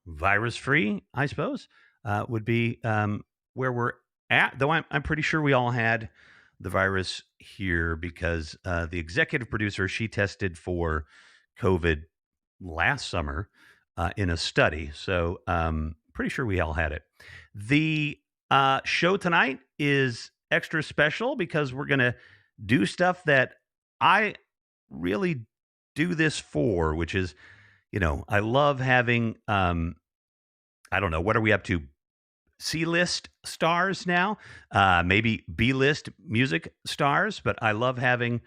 Virus free, I suppose, would be where we're at. Though I'm pretty sure we all had the virus here because the executive producer, she tested for COVID last summer in a study. So pretty sure we all had it. The show tonight is extra special because we're going to do stuff that I really do this for, which is, I love having, I don't know, what are we up to? C list stars now, maybe B list music stars, but I love having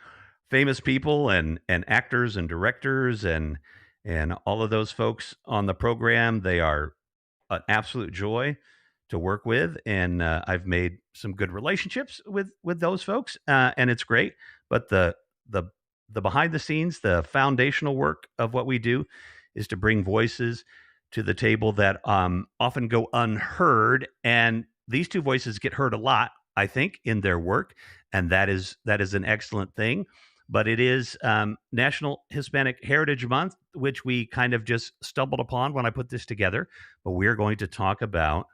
famous people and actors and directors and all of those folks on the program. They are an absolute joy to work with, and I've made some good relationships with those folks, and it's great. But the the behind the scenes, the foundational work of what we do, is to bring voices to the table that often go unheard, and these two voices get heard a lot, I think, in their work, and that is an excellent thing. But it is National Hispanic Heritage Month, which we kind of just stumbled upon when I put this together. But we're going to talk about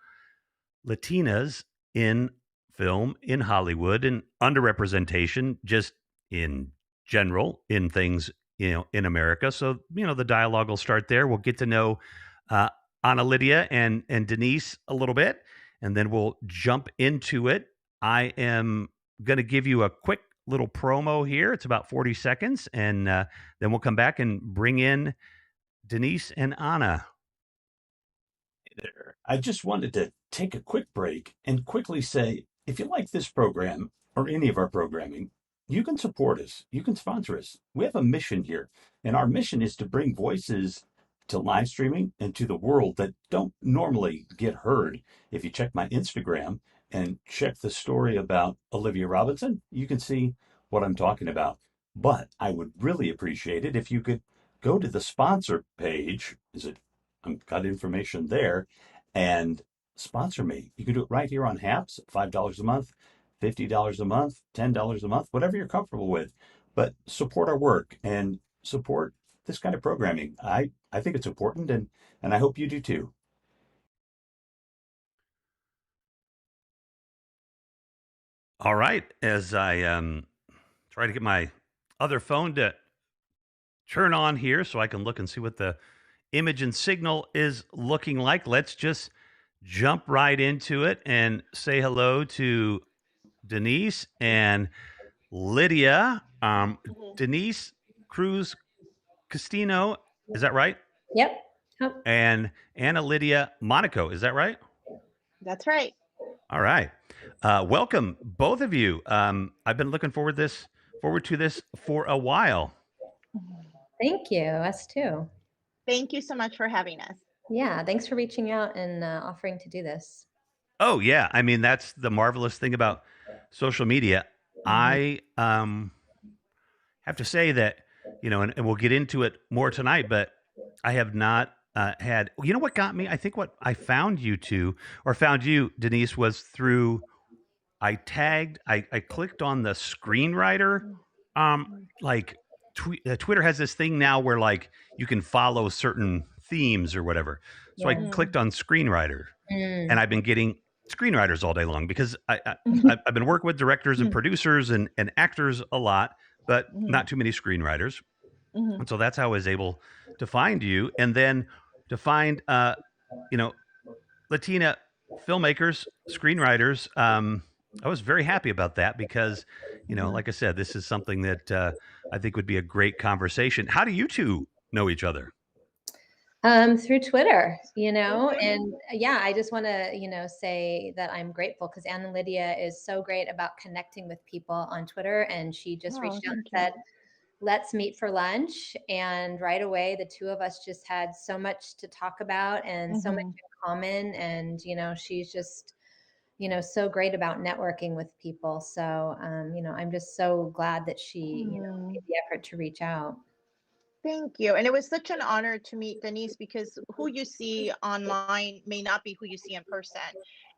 Latinas in film in Hollywood and underrepresentation just in general in things, in America. So, the dialogue will start there. We'll get to know uh, Anna Lydia and Denise a little bit, and then we'll jump into it. I am going to give you a quick little promo here. It's about 40 seconds, and then we'll come back and bring in Denise and Anna. There. I just wanted to take a quick break and quickly say if you like this program or any of our programming, you can support us. You can sponsor us. We have a mission here, and our mission is to bring voices to live streaming and to the world that don't normally get heard. If you check my Instagram and check the story about Olivia Robinson, you can see what I'm talking about. But I would really appreciate it if you could go to the sponsor page. Is it I've got information there and sponsor me. You can do it right here on HAPS, $5 a month, $50 a month, $10 a month, whatever you're comfortable with. But support our work and support this kind of programming. I think it's important and I hope you do too. All right, as I try to get my other phone to turn on here so I can look and see what the image and signal is looking like. Let's just jump right into it and say hello to Denise and Lydia. Mhm. Denise, Cruz, Castino, is that right? Yep. Oh, And Anna Lydia, Monaco, is that right? that's right. All right. Welcome, both of you. I've been looking forward to this for a while. Thank you. Us too. Thank you so much for having us. Yeah, thanks for reaching out and offering to do this. Oh yeah, I mean that's the marvelous thing about social media. Mhm. I have to say that and we'll get into it more tonight, but I have not had. You know what got me? I think what I found you to, or found you, Denise, was through. I clicked on the screenwriter. Like Twitter has this thing now where like you can follow certain themes or whatever. So I Yeah. clicked on screenwriter, and Mm. I've been getting screenwriters all day long because Mhm. I've been working with directors and producers and actors a lot, but Mhm. not too many screenwriters. Mhm. And so that's how I was able to find you, and then to find you know Latina filmmakers, screenwriters. I was very happy about that because, Mhm. like I said, this is something that I think would be a great conversation. How do you two know each other? Through Twitter, Mhm. and yeah, I just want to, say that I'm grateful because Anna Lydia is so great about connecting with people on Twitter. And she just Oh, reached out and thank you. said, let's meet for lunch. And right away, the two of us just had so much to talk about and so much Mhm. in common. And, she's just, so great about networking with people. So, I'm just so glad that she, made Mm. the effort to reach out. Thank you. And it was such an honor to meet Denise because who you see online may not be who you see in person.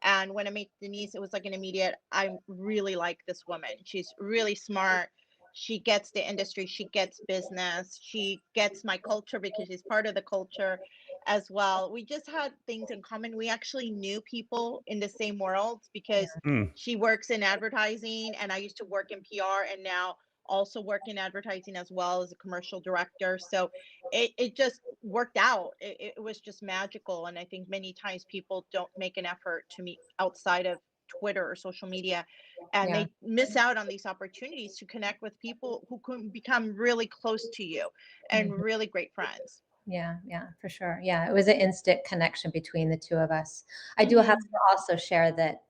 And when I met Denise, it was like an immediate, I really like this woman. She's really smart. She gets the industry, she gets business, she gets my culture because she's part of the culture. as well. We just had things in common. We actually knew people in the same world because Mm. she works in advertising and I used to work in PR and now also work in advertising as well as a commercial director. So it just worked out. It was just magical. And I think many times people don't make an effort to meet outside of Twitter or social media, and Yeah. they miss out on these opportunities to connect with people who can become really close to you and Mhm. really great friends. Yeah, yeah, for sure. Yeah, it was an instant connection between the two of us. I do have Mhm. to also share that,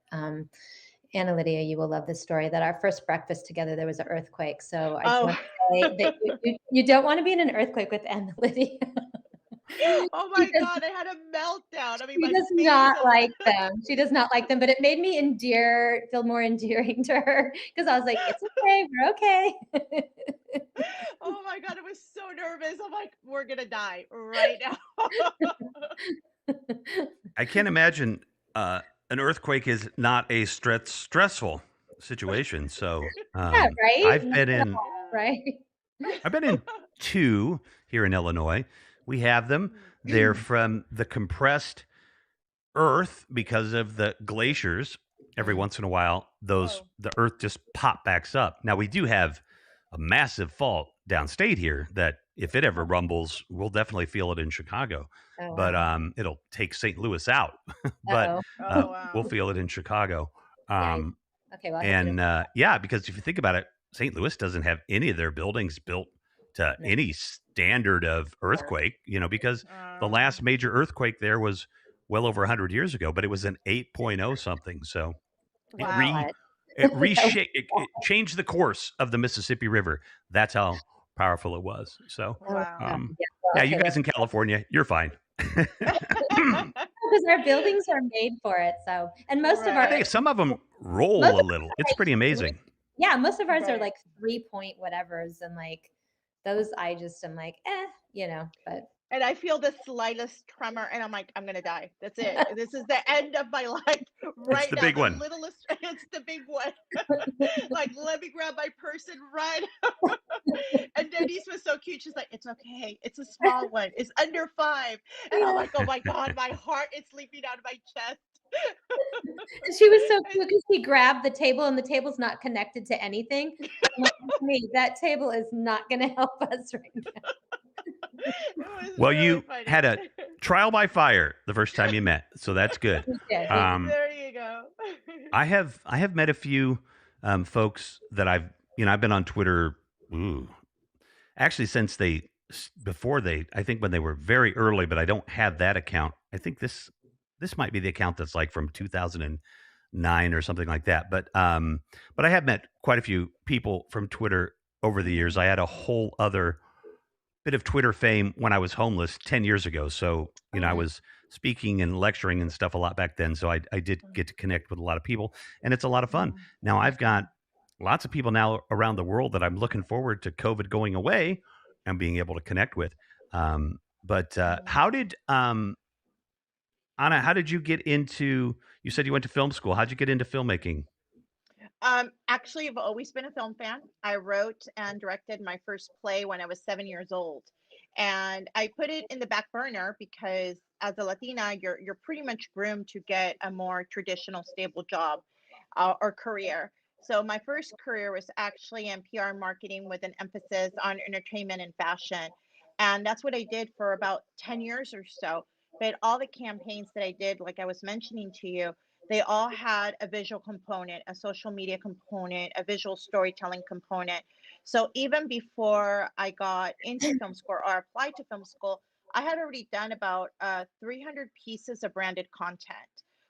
Anna Lydia, you will love this story, that our first breakfast together, there was an earthquake. So I just Oh. want to say that you don't want to be in an earthquake with Anna Lydia. Oh She my does, God, I had a meltdown. I mean, she my does face not and like them. She does not like them, but it made me feel more endearing to her because I was like, it's okay, we're okay. oh my God, I was so nervous. I'm like, we're gonna die right now. I can't imagine an earthquake is not a stressful situation. So Yeah, right? I've Not been at in all, right? I've been in two here in Illinois. We have them. They're from the compressed earth because of the glaciers. Every Mm, once in a while, Whoa. the earth just pop backs up. Now we do have a massive fault downstate here that if it ever Oh. rumbles, we'll definitely feel it in Chicago. oh, But wow. it'll take St. Louis out. But Uh-oh. Oh we'll wow. feel it in Chicago. Yeah. Um, Okay, well, I have to and yeah, because if you think about it, St. Louis doesn't have any of their buildings built to know. any standard of earthquake, because the Uh, last major earthquake there was well over 100 years ago, but it was an 8.0 something. So it wow. re What? it That was- reshaped it changed the course of the Mississippi River. That's how powerful it was. So oh, Wow. God. um Yeah, well, yeah, you okay, guys in California, you're fine. because our buildings are made for it. So, and Hey, Right. some of them most roll a of little. ours are It's pretty like three, amazing. yeah, most of ours are Right. like 3 point whatevers, and like those, I just am like, but And I feel the slightest tremor, and I'm like, I'm gonna die. That's it. This is the end of my life It's right the now. big The one. littlest, it's the big one. Like, let me grab my purse and run. And Denise was so cute. She's like, it's okay. It's a small one. It's under 5. And I'm yeah. like, oh my God, my heart is leaping out of my chest. And she was so And cute because she grabbed the table, and the table's not connected to anything. I'm like, me, that table is not going to help us right now. it was Well, really you had funny. a trial by fire the first time you met, so that's good. We did. Um, There you go. I have met a few folks that I've been on Twitter. Ooh, actually, since before I think when they were very early, but I don't have that account. I think this might be the account that's like from 2009 or something like that. But I have met quite a few people from Twitter over the years. Mhm. I had a whole other bit of Twitter fame when I was homeless 10 years ago. So, I Oh. Mhm. was speaking and lecturing and stuff a lot back then. So I did get to connect with a lot of people, and it's a lot of fun. Mhm. Now I've got lots of people now around the world that I'm looking forward to COVID going away and being able to connect with. But Mhm. Anna, how did you get into, you said you went to film school. How'd you get into filmmaking? Actually, I've always been a film fan. I wrote and directed my first play when I was 7 years old, and I put it in the back burner because as a Latina, you're pretty much groomed to get a more traditional, stable job or career. So my first career was actually in PR marketing with an emphasis on entertainment and fashion, and that's what I did for about 10 years or so. But all the campaigns that I did, like I was mentioning to you, they all had a visual component, a social media component, a visual storytelling component. So even before I got into film school or applied to film school, I had already done about 300 pieces of branded content,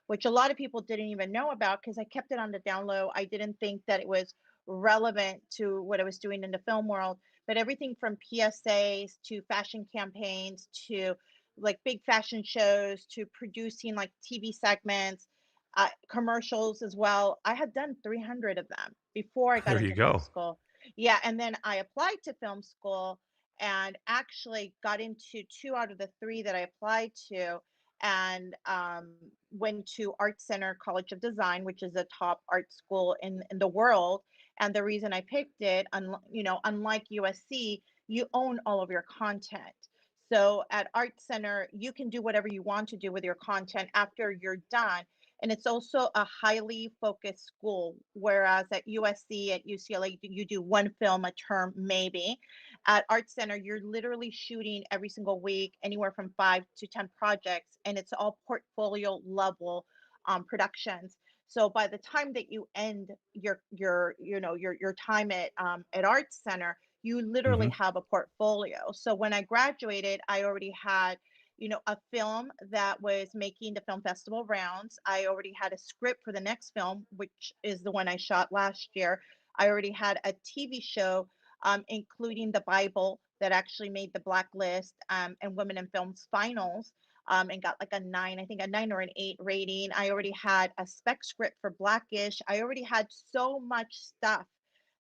which a lot of people didn't even know about because I kept it on the down low. I didn't think that it was relevant to what I was doing in the film world. But everything from PSAs to fashion campaigns to like big fashion shows to producing like TV segments, commercials as well. I had done 300 of them before I got There you into film go. school. Yeah, and then I applied to film school and actually got into two out of the three that I applied to, and went to Art Center College of Design, which is a top art school in the world. And the reason I picked it, unlike USC, you own all of your content. So at Art Center, you can do whatever you want to do with your content after you're done. And it's also a highly focused school, whereas at USC, at UCLA, you do one film a term, maybe. At Art Center, you're literally shooting every single week, anywhere from 5 to 10 projects, and it's all portfolio level productions. So by the time that you end your time at Art Center, you literally Hmm. have a portfolio. So when I graduated, I already had, a film that was making the film festival rounds. I already had a script for the next film, which is the one I shot last year. I already had a TV show, including the Bible, that actually made the Blacklist and Women in Films finals, and got like a 9, I think a 9 or an 8 rating. I already had a spec script for Blackish. I already had so much stuff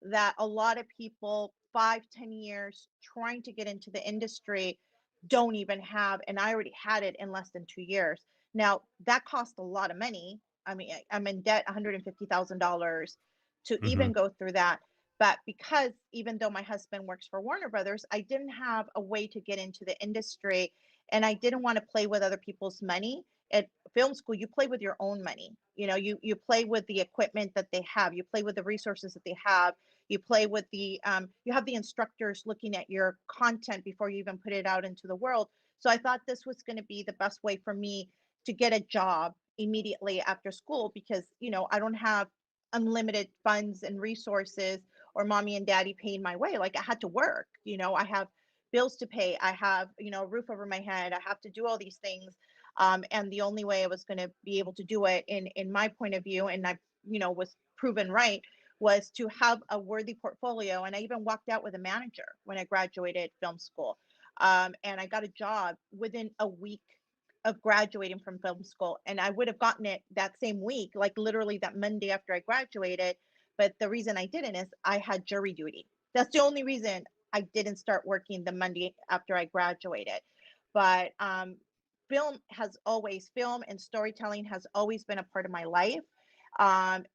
that a lot of people 5, 10 years trying to get into the industry don't even have, and I already had it in less than 2 years. Now that cost a lot of money. I mean, I'm in debt $150,000 to Hmm. even go through that. But because even though my husband works for Warner Brothers, I didn't have a way to get into the industry, and I didn't want to play with other people's money. At film school, you play with your own money. You play with the equipment that they have. You play with the resources that they have. You play with you have the instructors looking at your content before you even put it out into the world. So I thought this was going to be the best way for me to get a job immediately after school, because I don't have unlimited funds and resources, or mommy and daddy paying my way. Like, I had to work. I have bills to pay. I have a roof over my head. I have to do all these things. And the only way I was going to be able to do it, in my point of view, and I was proven right, was to have a worthy portfolio. And I even walked out with a manager when I graduated film school. And I got a job within a week of graduating from film school. And I would have gotten it that same week, like literally that Monday after I graduated. But the reason I didn't is I had jury duty. That's the only reason I didn't start working the Monday after I graduated. But film and storytelling has always been a part of my life.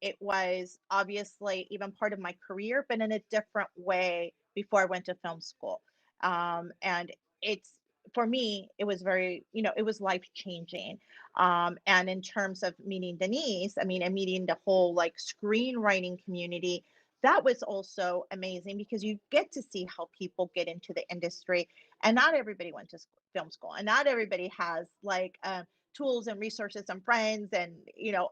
It was obviously even part of my career, but in a different way before I went to film school. And it's for me, it was it was life changing. And in terms of meeting Denise, I mean, and meeting the whole like screenwriting community, that was also amazing, because you get to see how people get into the industry, and not everybody went to film school, and not everybody has like tools and resources and friends, and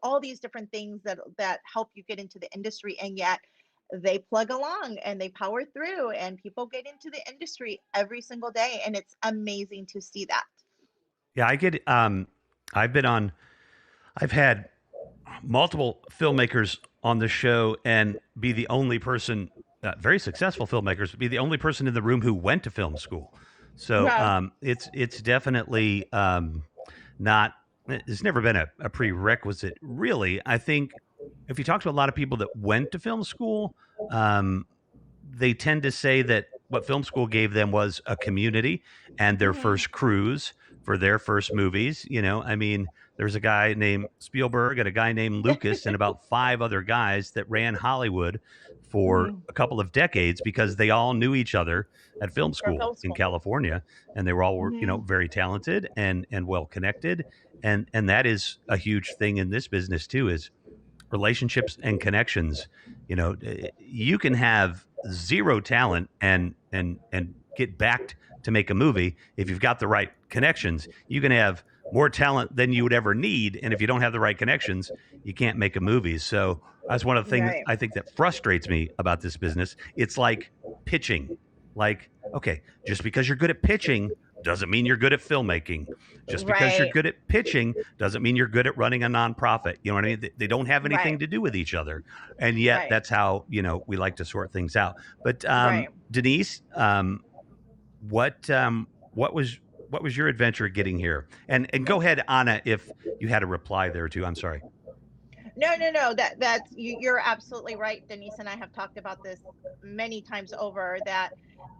all these different things that help you get into the industry. And yet they plug along and they power through, and people get into the industry every single day, and it's amazing to see that. Yeah, I get. I've been on. I've had multiple filmmakers on the show and be the only person, very successful filmmakers, be the only person in the room who went to film school. So Yeah. it's definitely not. It's never been a prerequisite, really. I think if you talk to a lot of people that went to film school, um, they tend to say that what film school gave them was a community and their Hmm. first cruise for their first movies. I mean, there's a guy named Spielberg and a guy named Lucas and about 5 other guys that ran Hollywood for Hmm. a couple of decades because they all knew each other at film From school film in school. California, and they were all Hmm. very talented and well connected, and that is a huge thing in this business too, is relationships and connections. You can have zero talent and get backed to make a movie. If you've got the right connections, you can have more talent than you would ever need, and if you don't have the right connections, you can't make a movie. So that's one of the things Right. I think that frustrates me about this business. It's like pitching. Like, okay, just because you're good at pitching doesn't mean you're good at filmmaking. Just because you're Right. good at pitching doesn't mean you're good at running a nonprofit. You know what I mean? They don't have anything Right. to do with each other, and yet Right. that's how we like to sort things out. But Right. Denise, what was your adventure getting here? And go ahead, Anna, if you had a reply there too. I'm sorry. No. That's you're absolutely right. Denise and I have talked about this many times over that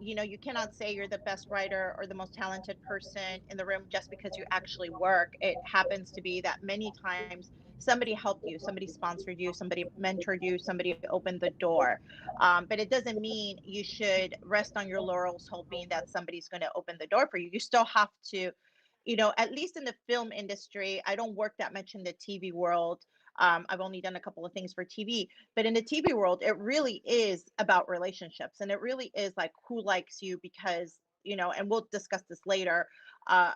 you cannot say you're the best writer or the most talented person in the room just because you actually work. It happens to be that many times somebody helped you, somebody sponsored you, somebody mentored you, somebody opened the door. But it doesn't mean you should rest on your laurels hoping that somebody's going to open the door for you. You still have to, at least in the film industry. I don't work that much in the TV world. I've only done a couple of things for TV, but in the TV world, it really is about relationships, and it really is like who likes you because and we'll discuss this later, uh,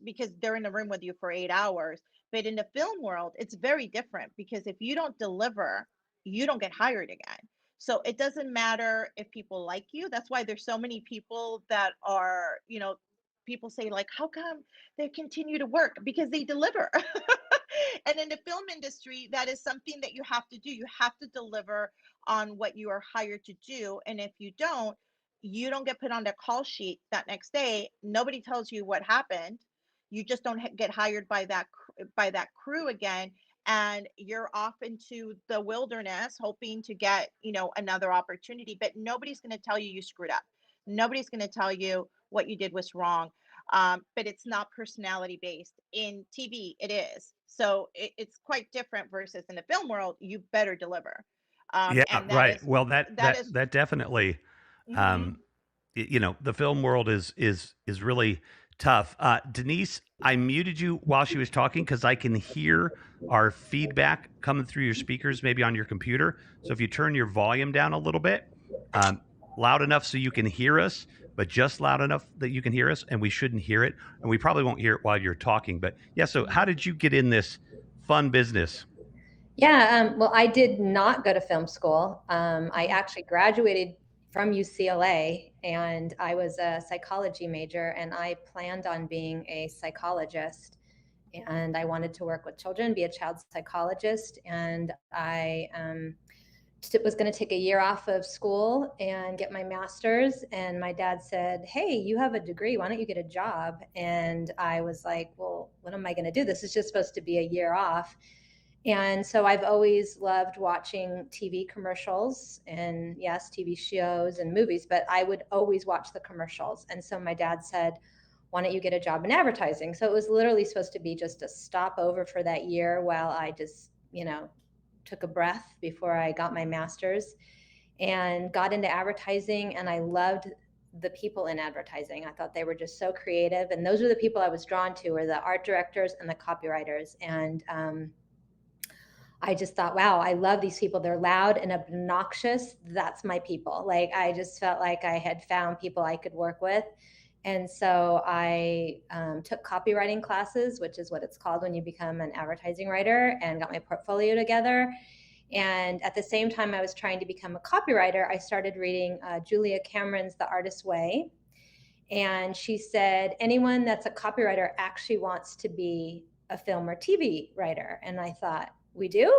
because they're in the room with you for 8 hours. But in the film world, it's very different because if you don't deliver, you don't get hired again. So it doesn't matter if people like you. That's why there's so many people that are, people say like, how come they continue to work? Because they deliver. And in the film industry, that is something that you have to do. You have to deliver on what you are hired to do. And if you don't get put on the call sheet that next day. Nobody tells you what happened. You just don't get hired by that crew again, and you're off into the wilderness hoping to get another opportunity. But nobody's going to tell you screwed up. Nobody's going to tell you what you did was wrong. But it's not personality based. In TV, it is. So it's quite different versus in the film world. You better deliver, Yeah, and that right. is Well, that that that is. that definitely, Mhm. um, the film world is really tough. Denise, I muted you while she was talking because I can hear our feedback coming through your speakers, maybe on your computer. So if you turn your volume down a little bit, um, loud enough so you can hear us, but just loud enough that you can hear us, and we shouldn't hear it, and we probably won't hear it while you're talking. But yeah, so how did you get in this fun business? Yeah, well, I did not go to film school. I Mhm. actually graduated from UCLA and I was a psychology major and I planned on being a psychologist and I wanted to work with children, be a child psychologist. And I was going to take a year off of school and get my master's. And my dad said, "Hey, you have a degree. Why don't you get a job?" And I was like, "Well, what am I going to do? This is just supposed to be a year off." And so I've always loved watching TV commercials and yes, TV shows and movies, but I would always watch the commercials. And so my dad said, "Why don't you get a job in advertising?" So it was literally supposed to be just a stopover for that year while I just, took a breath before I got my master's and got into advertising. And I loved the people in advertising. I thought they were just so creative. And those were the people I was drawn to, were the art directors and the copywriters. And I just thought, wow, I love these people. They're loud and obnoxious. That's my people. Like, I just felt like I had found people I could work with. And so I took copywriting classes, which is what it's called when you become an advertising writer, and got my portfolio together. And at the same time I was trying to become a copywriter, I started reading Julia Cameron's The Artist's Way. And she said, anyone that's a copywriter actually wants to be a film or TV writer. And I thought, we do?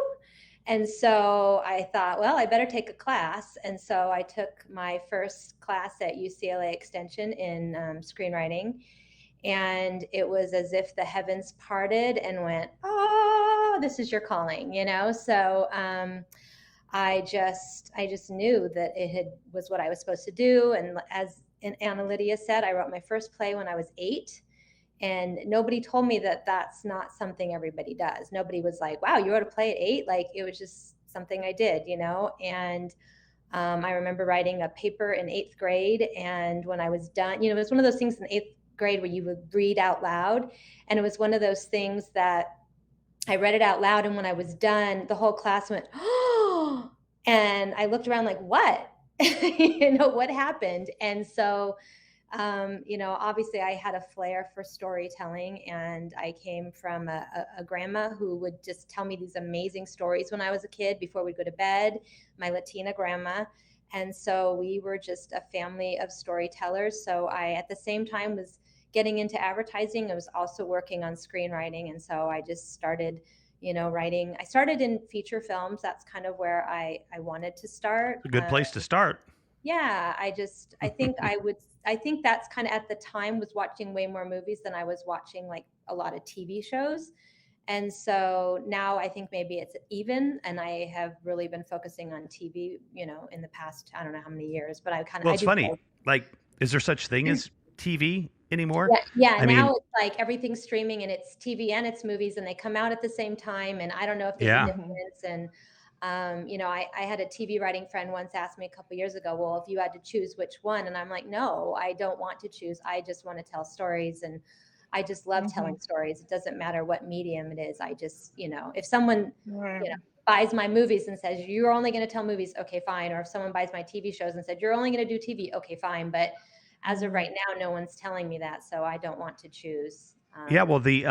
And so I thought, well, I better take a class. And so I took my first class at UCLA Extension in screenwriting. And it was as if the heavens parted and went, oh, this is your calling, So I just knew that was what I was supposed to do. And as Anna Lydia said, I wrote my first play when I was 8. And nobody told me that that's not something everybody does. Nobody was like, wow, you wrote a play at 8? Like, it was just something I did, And I remember writing a paper in 8th grade. And when I was done, it was one of those things in 8th grade where you would read out loud. And it was one of those things that I read it out loud. And when I was done, the whole class went, oh, and I looked around like, what? What happened? And so obviously I had a flair for storytelling, and I came from a grandma who would just tell me these amazing stories when I was a kid before we'd go to bed, my Latina grandma. And so we were just a family of storytellers. So I, at the same time, was getting into advertising. I was also working on screenwriting. And so I just started, writing. I started in feature films. That's kind of where I wanted to start. It's a good place to start. Yeah, I think that's kind of, at the time, was watching way more movies than I was watching like a lot of TV shows. And so now I think maybe it's even, and I have really been focusing on TV, in the past, I don't know how many years, but Well, I it's do funny. both. Like, is there such thing as TV anymore? Yeah, yeah. I Now mean, it's like everything's streaming and it's TV and it's movies and they come out at the same time. And I don't know if there's yeah. a difference. And I had a TV writing friend once ask me a couple years ago, well, if you had to choose which one, and I'm like, no, I don't want to choose. I just want to tell stories, and I just love telling stories. It doesn't matter what medium it is. I just, if someone, Right. buys my movies and says, you're only going to tell movies, okay, fine. Or if someone buys my TV shows and said, you're only going to do TV, okay, fine. But as of right now, no one's telling me that, so I don't want to choose. Yeah, well, the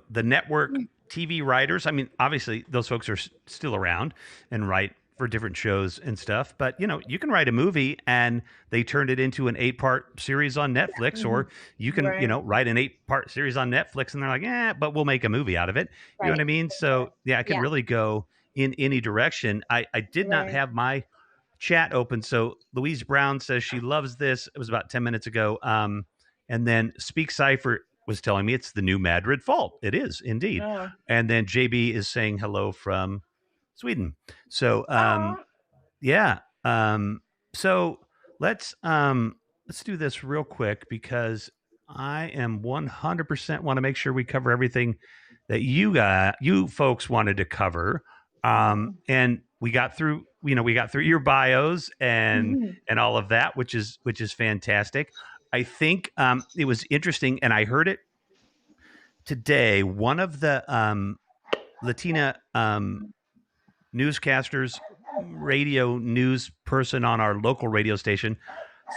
network TV writers. I mean, obviously, those folks are still around and write for different shows and stuff. But you can write a movie and they turned it into an 8-part series on Netflix, or you can Right. write an 8-part series on Netflix, and they're like, but we'll make a movie out of it. You know what Right. I mean? So yeah, it can Yeah. really go in any direction. I did not Right. have my chat open. So Louise Brown says she loves this. It was about 10 minutes ago. And then Speak Cipher was telling me it's the new Madrid Fault. It is indeed. Oh. And then JB is saying hello from Sweden. So Oh. yeah. So let's do this real quick because I am 100% want to make sure we cover everything that you folks wanted to cover. And we got through, we got through your bios and all of that, which is fantastic. I think it was interesting, and I heard it today. One of the Latina newscasters, radio news person on our local radio station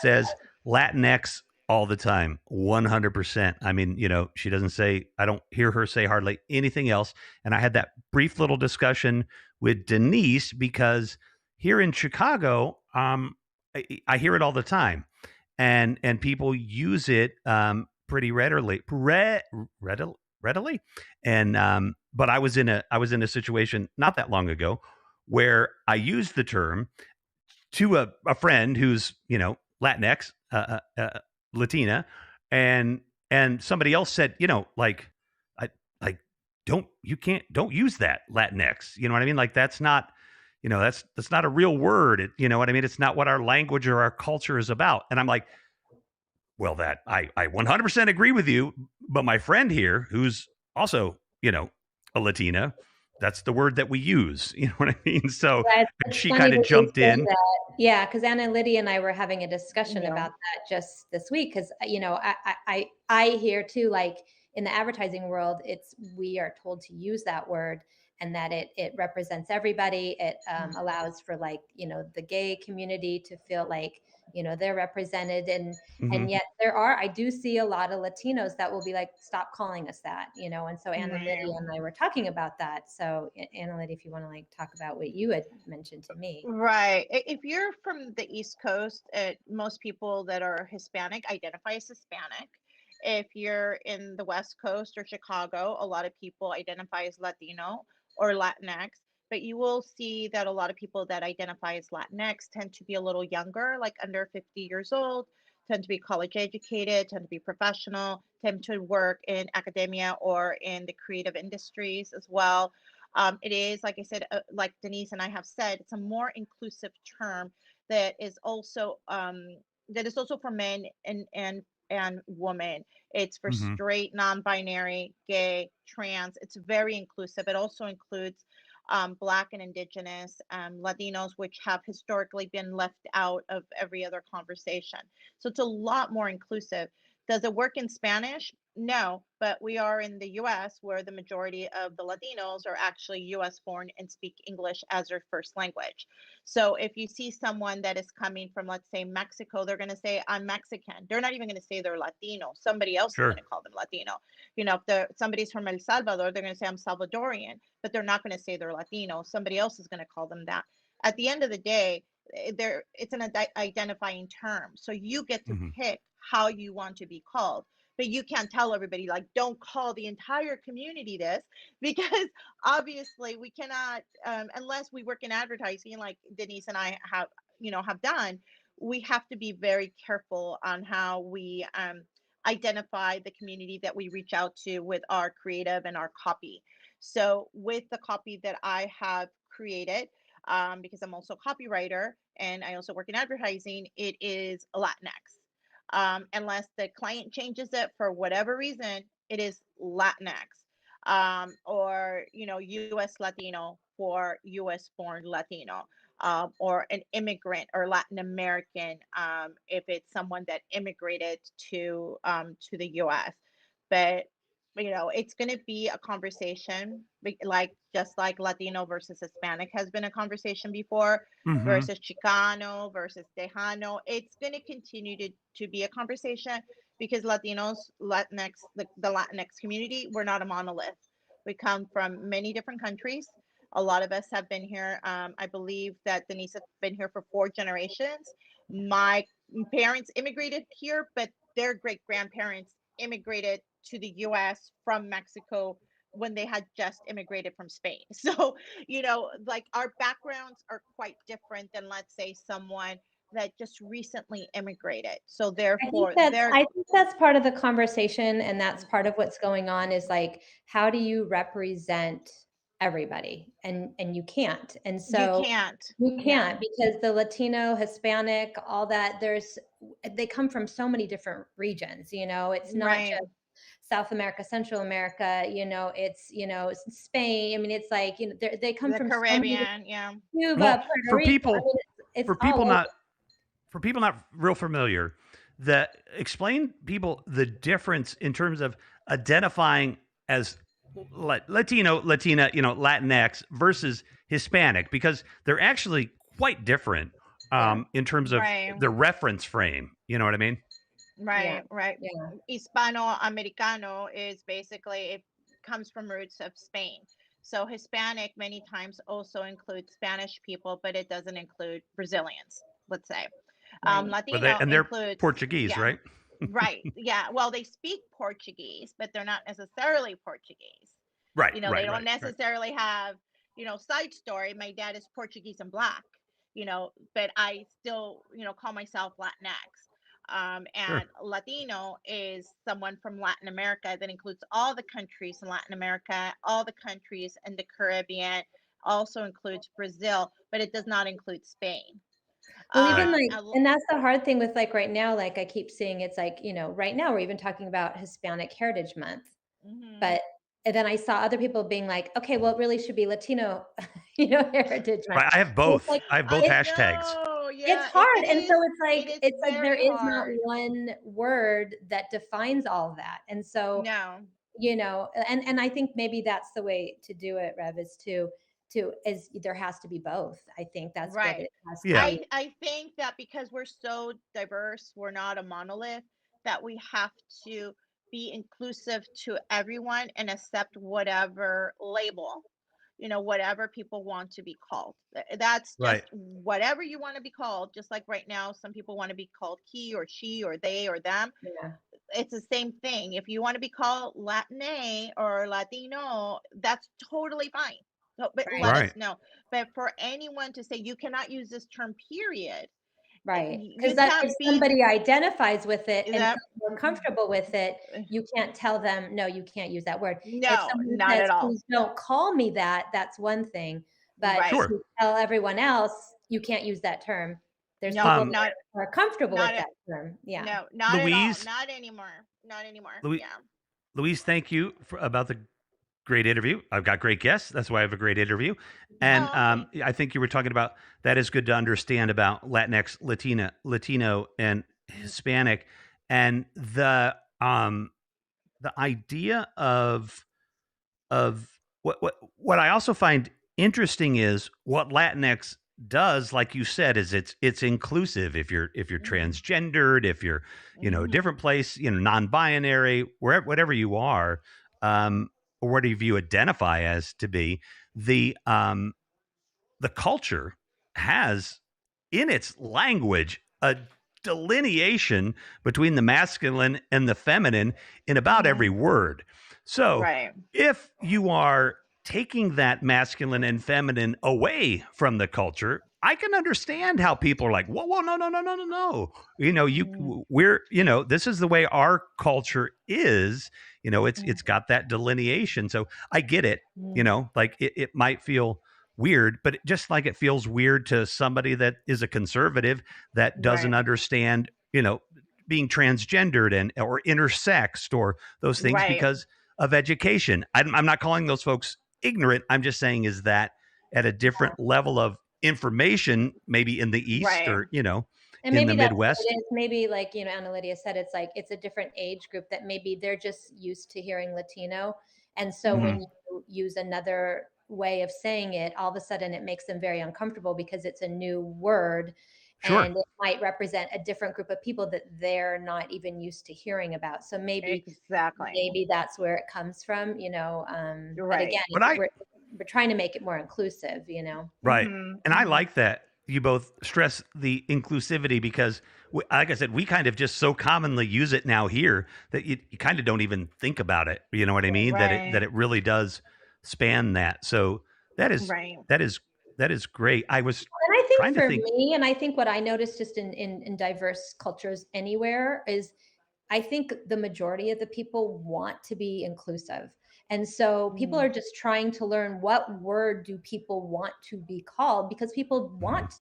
says Latinx all the time, 100%. I mean, she doesn't say, I don't hear her say hardly anything else. And I had that brief little discussion with Denise because here in Chicago, I hear it all the time, and people use it pretty readily. And but I was in a situation not that long ago where I used the term to a friend who's Latinx, Latina, and somebody else said, like, I like don't use that Latinx. You know what I mean? Like that's not. That's not a real word. You know what I mean? It's not what our language or our culture is about. And I'm like, well, that I 100% agree with you, but my friend here, who's also a Latina, that's the word that we use. You know what I mean? So Yeah, and it's she funny kind of that you jumped say in. that. Yeah, because Anna and Lydia and I were having a discussion Yeah. about that just this week. Because I hear too, like in the advertising world, we are told to use that word, and that it represents everybody. It allows for the gay community to feel like they're represented, and yet I do see a lot of Latinos that will be like, stop calling us that, and so Anna, Right. Lydia and I were talking about that. So Anna, Lydia, if you want to talk about what you had mentioned to me. Right. If you're from the East Coast, most people that are Hispanic identify as Hispanic. If you're in the West Coast or Chicago, a lot of people identify as Latino or Latinx. But you will see that a lot of people that identify as Latinx tend to be a little younger, like under 50 years old, tend to be college educated, tend to be professional, tend to work in academia or in the creative industries as well. It is, like I said, like Denise and I have said, it's a more inclusive term that is also for men and women. It's for Hmm. straight, non-binary, gay, trans. It's very inclusive. It also includes Black and Indigenous, Latinos, which have historically been left out of every other conversation. So it's a lot more inclusive. Does it work in Spanish? No, but we are in the US where the majority of the Latinos are actually US born and speak English as their first language. So if you see someone that is coming from, let's say, Mexico, they're going to say, I'm Mexican. They're not even going to say they're Latino. Somebody else is going Sure. to call them Latino. If somebody's from El Salvador, they're going to say, I'm Salvadorian, but they're not going to say they're Latino. Somebody else is going to call them that. At the end of the day, it's an identifying term. So you get to Hmm. pick how you want to be called, but you can't tell everybody, like, don't call the entire community this, because obviously we cannot, unless we work in advertising like Denise and I have done. We have to be very careful on how we identify the community that we reach out to with our creative and our copy. So with the copy that I have created, because I'm also a copywriter and I also work in advertising, it is Latinx. Unless the client changes it for whatever reason, it is Latinx. Or U.S. Latino for U.S. born Latino, or an immigrant or Latin American, if it's someone that immigrated to the U.S. But it's going to be a conversation, like just like Latino versus Hispanic has been a conversation before, Mm-hmm. versus Chicano versus Tejano. It's going to continue to be a conversation because Latinos, Latinx, the Latinx community, we're not a monolith. We come from many different countries. A lot of us have been here. I believe that Denise has been here for 4 generations. My parents immigrated here, but their great grandparents immigrated to the US from Mexico when they had just immigrated from Spain. So, like our backgrounds are quite different than, let's say, someone that just recently immigrated. So therefore, they're I think that's part of the conversation, and that's part of what's going on is like, how do you represent everybody? And you can't. And you so can't. you Yeah, can't, because the Latino, Hispanic, all that, they come from so many different regions, it's not right. just South America, Central America, it's, Spain. I mean, it's like, they come The from so many, Caribbean, yeah. Cuba, Well, Puerto for Rico. I people mean, it's for all people over. not for people not real familiar, that explain people the difference in terms of identifying as Latino, Latina, Latinx versus Hispanic, because they're actually quite different Yeah. in terms of Right. the reference frame. You know what I mean? Yeah. Right. Yeah. Hispano Americano is basically, it comes from roots of Spain. So Hispanic many times also includes Spanish people, but it doesn't include Brazilians, let's say. Right. But Latino they're includes, Portuguese, yeah, right? right. Yeah. Well, they speak Portuguese, but they're not necessarily Portuguese. Right, They right, don't right, right. necessarily have, side story. My dad is Portuguese and black, but I still, call myself Latinx. Sure. And Latino is someone from Latin America that includes all the countries in Latin America, all the countries in the Caribbean, also includes Brazil, but it does not include Spain. Well, even Right. like, and that's the hard thing with like right now, like I keep seeing it's like, right now we're even talking about Hispanic Heritage Month, Mhm. but and then I saw other people being like, okay, well, it really should be Latino, Heritage Month. Right. I have So it's both. like, I have both I it's, hashtags. know, it's yeah, hard. it And so is. It is it's like there very is not hard. one word that defines all of that. And so, No. and I think maybe that's the way to do it, Rev, is is there has to be both. I think that's what Right. it has to Yeah. be. I think that because we're so diverse, we're not a monolith, that we have to be inclusive to everyone and accept whatever label, whatever people want to be called. That's Right. just whatever you want to be called. Just like right now, some people want to be called he or she or they or them. Yeah. It's the same thing. If you want to be called Latine or Latino, that's totally fine. No, but let Right. us Right. know. But for anyone to say you cannot use this term, period, Right. Because you that if can't be somebody identifies with it and that. feels more comfortable with it, you can't tell them, no, you can't use that word. If No, someone not says, at all. please don't call me that, that's one thing. But Right. Sure. to tell everyone else, you can't use that term. There's No, people Um, that not are comfortable with not that term. Yeah. no, not at all. Louise, Not anymore. Not anymore. Louise, Yeah. Louise, thank you about the great interview. I've got great guests. That's why I have a great interview. And Oh, okay. I think you were talking about that is good to understand about Latinx, Latina, Latino, and Hispanic, and the idea of what I also find interesting is what Latinx does, like you said, is it's inclusive. If you're Mhm. transgendered, if you're a Mhm. different place, non-binary, wherever whatever you are, or whatever you identify as to be, the culture has in its language a delineation between the masculine and the feminine in about every Mhm. word. So Right. if you are taking that masculine and feminine away from the culture, I can understand how people are like, whoa, whoa, no, no, no, no, no, no. Mm, This is the way our culture is. mm, It's got that delineation. So I get it. mm. Like it might feel weird, but just like it feels weird to somebody that is a conservative that doesn't Right. understand, being transgendered and or intersexed or those things Right. because of education. I'm not calling those folks ignorant. I'm just saying is that at a different level of information, maybe in the East Right. or, And in the maybe that's what it Midwest. is. Maybe like, Anna Lydia said, it's like it's a different age group that maybe they're just used to hearing Latino. And so Mhm. when you use another way of saying it, all of a sudden it makes them very uncomfortable because it's a new word Sure. and it might represent a different group of people that they're not even used to hearing about. So Exactly. maybe that's where it comes from, but Right. again, But I we're trying to make it more inclusive, Right. Hmm. And I like that you both stress the inclusivity because, like I said, we kind of just so commonly use it now here that you kind of don't even think about it. You know what I mean? Right. That it really does span that. So that is Right. that is that is great. I was And I think trying to for think. me, and I think what I noticed just in diverse cultures anywhere is I think the majority of the people want to be inclusive. And so people Mm. are just trying to learn what word do people want to be called because people Mhm. want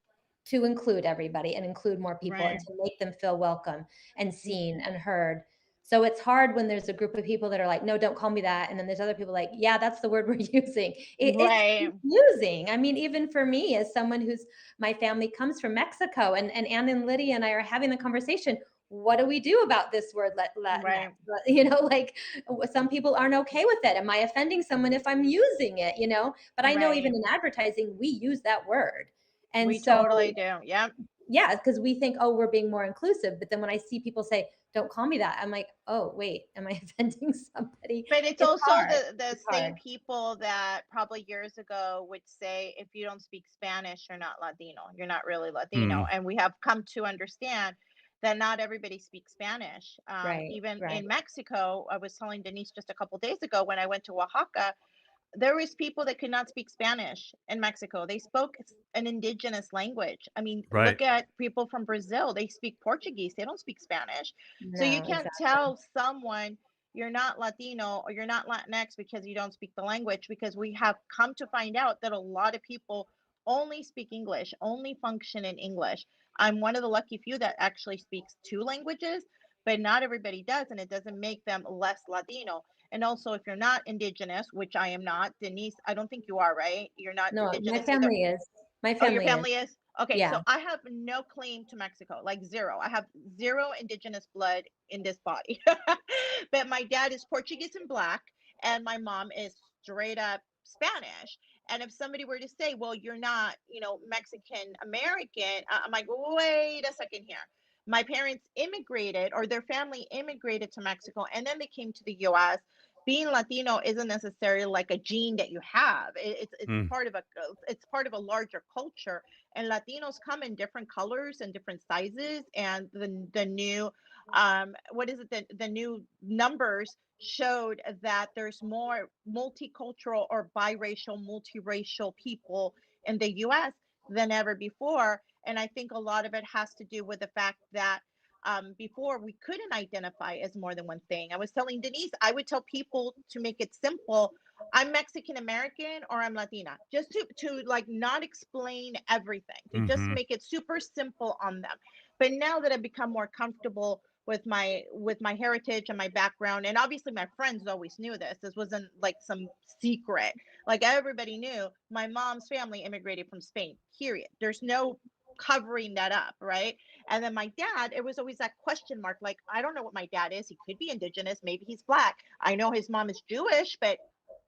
to include everybody and include more people and Right. to make them feel welcome and Mm. seen and heard. So it's hard when there's a group of people that are like, no, don't call me that. And then there's other people like, yeah, that's the word we're using. It's Right. confusing. I mean, even for me, as someone who's my family comes from Mexico, and Anne and Lydia and I are having the conversation. What do we do about this word Latinx? Right. Like some people aren't okay with it. Am I offending someone if I'm using it? But I know Right. even in advertising, we use that word. And We so, totally do. Yep. yeah, because we think, oh, we're being more inclusive. But then when I see people say, don't call me that, I'm like, oh, wait, am I offending somebody? But it's It's also hard. the It's same hard. people that probably years ago would say, if you don't speak Spanish, you're not Latino. You're not really Latino. Mm. And we have come to understand that not everybody speaks Spanish. Right, Even right. in Mexico, I was telling Denise just a couple days ago when I went to Oaxaca, there was people that could not speak Spanish in Mexico. They spoke an indigenous language. I mean, Right. look at people from Brazil. They speak Portuguese. They don't speak Spanish. So you No, can't exactly. tell someone you're not Latino or you're not Latinx because you don't speak the language, because we have come to find out that a lot of people only speak English, only function in English. I'm one of the lucky few that actually speaks two languages, but not everybody does, and it doesn't make them less Latino. And also, if you're not indigenous, which I am not, Denise, I don't think you are, right? You're not No, my indigenous either. family is. My Oh, your family is. family is? Okay, Yeah. so I have no claim to Mexico, like zero. I have zero indigenous blood in this body. But my dad is Portuguese and black, and my mom is straight up Spanish. And if somebody were to say, well, you're not, Mexican American, I'm like, wait a second here. My parents immigrated, or their family immigrated to Mexico, and then they came to the US. Being Latino isn't necessarily like a gene that you have. It's Mm. part of a larger culture, and Latinos come in different colors and different sizes. And the new what is it, the new numbers showed that there's more multicultural or biracial, multiracial people in the US than ever before. And I think a lot of it has to do with the fact that before we couldn't identify as more than one thing. I was telling Denise, I would tell people to make it simple. I'm Mexican American or I'm Latina, just to like not explain everything, to just Mhm. make it super simple on them. But now that I've become more comfortable with my heritage and my background, and obviously my friends always knew this. This wasn't like some secret. Like everybody knew my mom's family immigrated from Spain. Period. There's no covering that up, right? And then my dad, it was always that question mark. Like, I don't know what my dad is. He could be indigenous. Maybe he's black. I know his mom is Jewish, but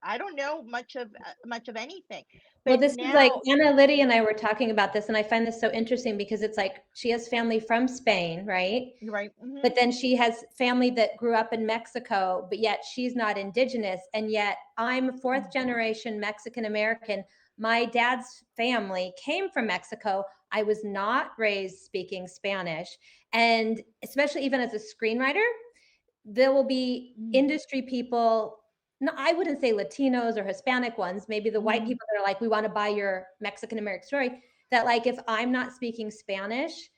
I don't know much of anything. Well, But this is like now, Anna, Lydia, and I were talking about this, and I find this so interesting because it's like she has family from Spain, right? you're right. Hmm. But then she has family that grew up in Mexico, but yet she's not indigenous. And yet I'm fourth generation Mexican American. My dad's family came from Mexico. I was not raised speaking Spanish. And especially even as a screenwriter, there will be industry people. No, I wouldn't say Latinos or Hispanic ones, maybe the white Hmm. people that are like, we want to buy your Mexican American story. that like if I'm not speaking Spanish,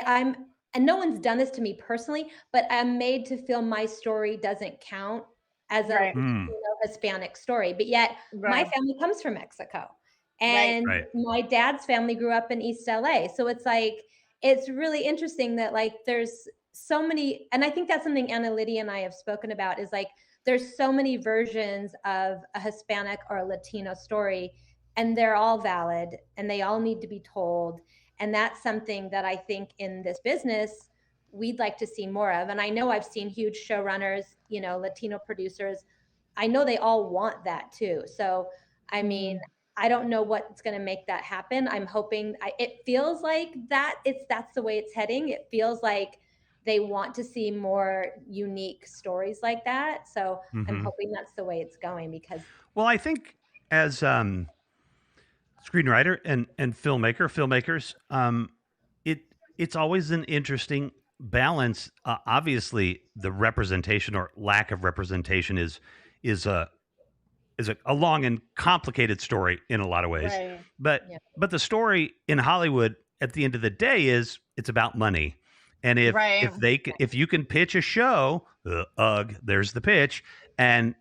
I'm and no one's done this to me personally, but I'm made to feel my story doesn't count as a Right. Mm, Hispanic story. But yet my Right. family comes from Mexico. Right. And right. my dad's family grew up in East LA. So it's like it's really interesting that like there's so many, and I think that's something Anna, Lydia, and I have spoken about is like there's so many versions of a Hispanic or a Latino story, and they're all valid and they all need to be told. And that's something that I think in this business we'd like to see more of. And I know I've seen huge showrunners, Latino producers. I know they all want that too. So, I mean, I don't know what's going to make that happen. I'm hoping it feels like that's the way it's heading. It feels like they want to see more unique stories like that. So I'm Hmm. hoping that's the way it's going because Well, I think as screenwriter and filmmakers, it it's always an interesting balance. Obviously, the representation or lack of representation is a long and complicated story in a lot of ways. Right. But yeah, but the story in Hollywood at the end of the day is it's about money. And Right. if you can pitch a show, there's the pitch, and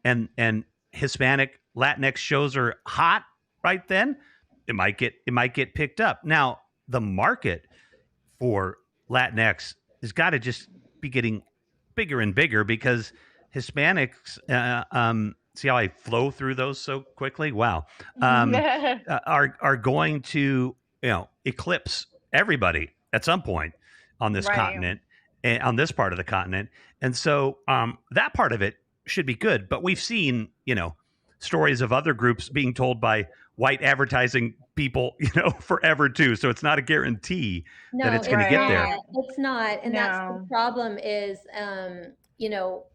Hispanic Latinx shows are hot right then, it might get picked up. Now the market for Latinx has got to just be getting bigger and bigger because Hispanics, see how I flow through those so quickly? Wow. Um, are going to, eclipse everybody at some point on this Right. continent and on this part of the continent. And so that part of it should be good. But we've seen, stories of other groups being told by white advertising people, forever too. So it's not a guarantee that no, it's going to it's get not. there. Right. It's not. And that's the No. problem is, you know,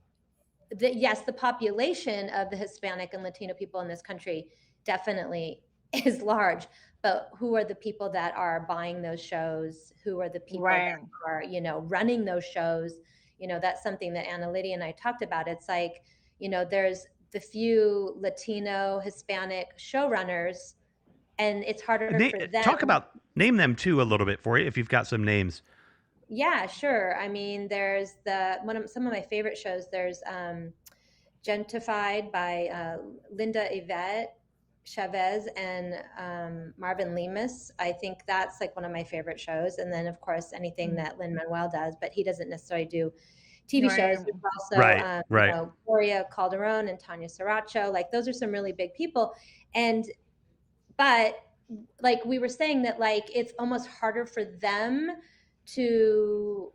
yes, the population of the Hispanic and Latino people in this country definitely is large, but who are the people that are buying those shows? Who are the people Right. that are, running those shows? That's something that Anna, Lydia, and I talked about. It's like, there's the few Latino, Hispanic showrunners, and it's harder for Talk them. about name them too a little bit for you if you've got some names. Yeah, sure. I mean, there's some of my favorite shows. There's Gentified by Linda Yvette Chavez and Marvin Lemus. I think that's like one of my favorite shows. And then, of course, anything that Lin-Manuel does, but he doesn't necessarily do TV Right. shows. There's also, Right, right. Gloria Calderon and Tanya Saracho. Like those are some really big people. And but like we were saying that like it's almost harder for them to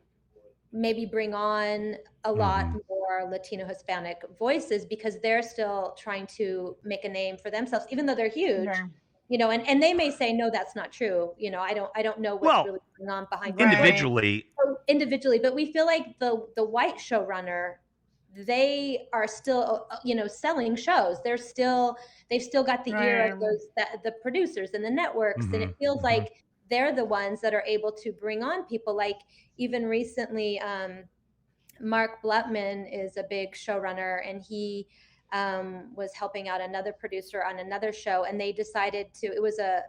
maybe bring on a lot Mm-hmm. more Latino Hispanic voices because they're still trying to make a name for themselves, even though they're huge, Right. and they may say, no, that's not true. I don't know what's Well, really going on behind closed doors Right. individually, individually, but we feel like the white showrunner, they are still, selling shows. They've still got the ear of Right. the producers and the networks, and mm-hmm, it feels mm-hmm, like they're the ones that are able to bring on people. Like even recently, Mark Blutman is a big showrunner, and he was helping out another producer on another show, and they decided to. It was a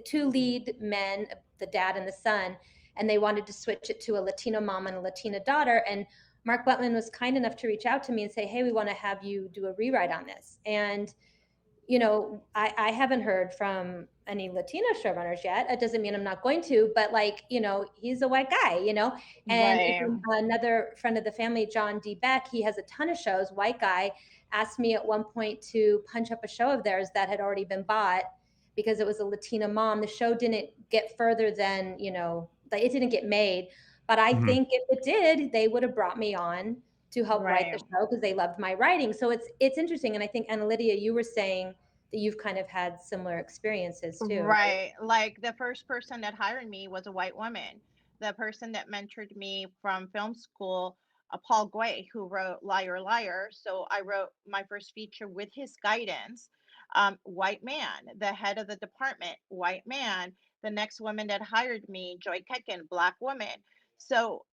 two lead men, the dad and the son, and they wanted to switch it to a Latino mom and a Latina daughter. And Mark Blutman was kind enough to reach out to me and say, "Hey, we want to have you do a rewrite on this." And I haven't heard from any Latino showrunners yet. It doesn't mean I'm not going to, but like, he's a white guy, and Right. even another friend of the family, John D. Beck, he has a ton of shows, white guy, asked me at one point to punch up a show of theirs that had already been bought because it was a Latina mom. The show didn't get further than, like it didn't get made. But I mm-hmm. think if it did, they would have brought me on to help write the Right. show because they loved my writing. So it's interesting. And I think, Anna Lydia, you were saying that you've kind of had similar experiences too, right? Right. Like the first person that hired me was a white woman. The person that mentored me from film school, Paul Guay, who wrote Liar Liar. So I wrote my first feature with his guidance. White man, the head of the department, white man. The next woman that hired me, Joy Ketkin, black woman. So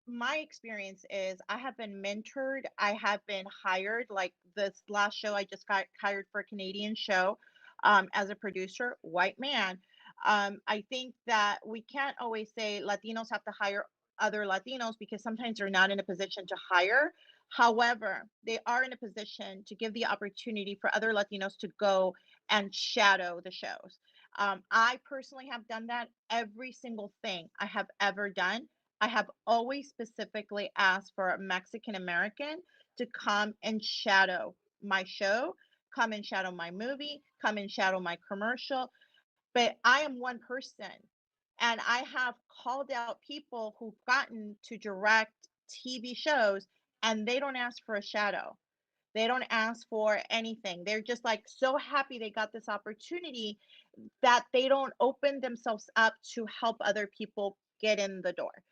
my experience is I have been mentored. I have been hired. Like this last show, I just got hired for a Canadian show as a producer, white man. I think that we can't always say Latinos have to hire other Latinos because sometimes they're not in a position to hire. However, they are in a position to give the opportunity for other Latinos to go and shadow the shows. I personally have done that. Every single thing I have ever done, I have always specifically asked for a Mexican American to come and shadow my show, come and shadow my movie, come and shadow my commercial. But I am one person, and I have called out people who've gotten to direct TV shows, and they don't ask for a shadow. They don't ask for anything. They're just like so happy they got this opportunity that they don't open themselves up to help other people get in the door,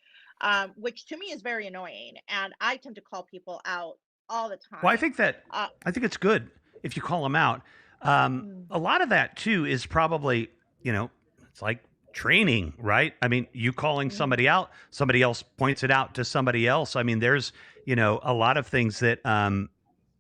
which to me is very annoying. And I tend to call people out all the Well, time. Uh, I think it's good if you call them out. mm, A lot of that too is probably, it's like training, right? I mean, you calling mhm. somebody out, somebody else points it out to somebody else. I mean, there's, a lot of things that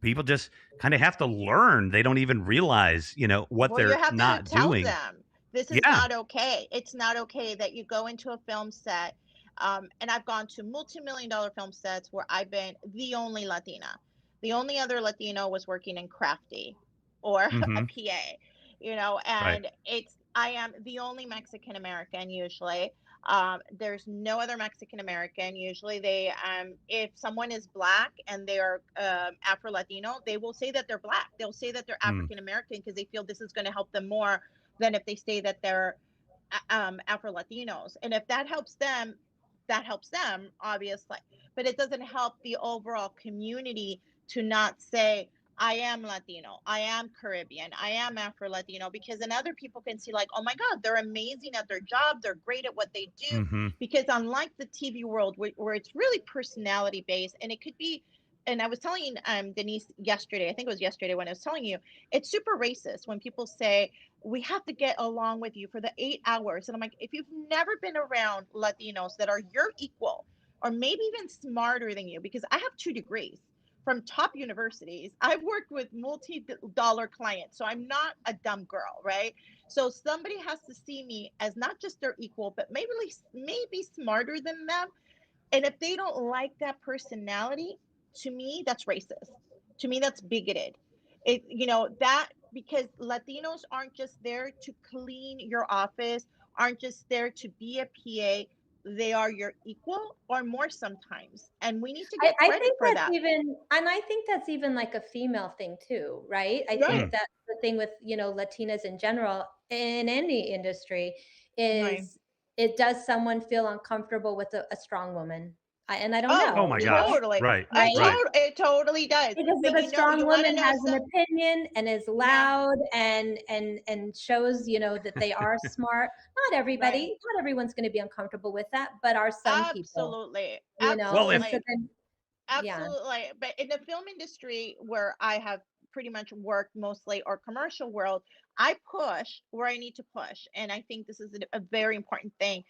people just kind of have to learn. They don't even realize, what Well, you they're have to not tell doing. them this is Yeah. not okay. It's not okay that you go into a film set. And I've gone to multi-million dollar film sets where I've been the only Latina. The only other Latino was working in Crafty or a Hmm. PA, Right. and I am the only Mexican American usually. There's no other Mexican American. Usually if someone is black and they are Afro Latino, they will say that they're black. They'll say that they're Mm. African American because they feel this is going to help them more than if they say that they're Afro Latinos. And if that helps them, that helps them, obviously. But it doesn't help the overall community to not say, I am Latino, I am Caribbean, I am Afro Latino, because then other people can see, like, oh my God, they're amazing at their job, they're great at what they do. Hmm. Because unlike the TV world, where it's really personality based, and it could be, and I was telling Denise yesterday, I think it was yesterday when I was telling you, it's super racist when people say, we have to get along with you for the 8 hours. And I'm like, if you've never been around Latinos that are your equal or maybe even smarter than you, because I have 2 degrees from top universities, I've worked with multi-dollar clients. So I'm not a dumb girl, right? So somebody has to see me as not just their equal, but maybe smarter than them. And if they don't like that personality, to me, that's racist. To me, that's bigoted. That because Latinos aren't just there to clean your office, aren't just there to be a PA. They are your equal or more sometimes. And we need to get I credit think for that's that. even, and I think that's even like a female thing too, right? I think Mm. Right. that's the thing with, Latinas in general in any industry Right. is it does someone feel uncomfortable with a strong woman? And I don't Oh, Oh know, my gosh. totally. Right. It, right? Right. to- it totally does. Because But if a you strong want to woman know has an some, opinion and is yeah, loud and shows, that they are smart, not right. everybody, not everyone's going to be uncomfortable with that, but are some people, Absolutely. Well, and so Absolutely. then, yeah. Absolutely. But in the film industry where I have pretty much worked mostly or commercial world, I push where I need to push. And I think this is a very important thing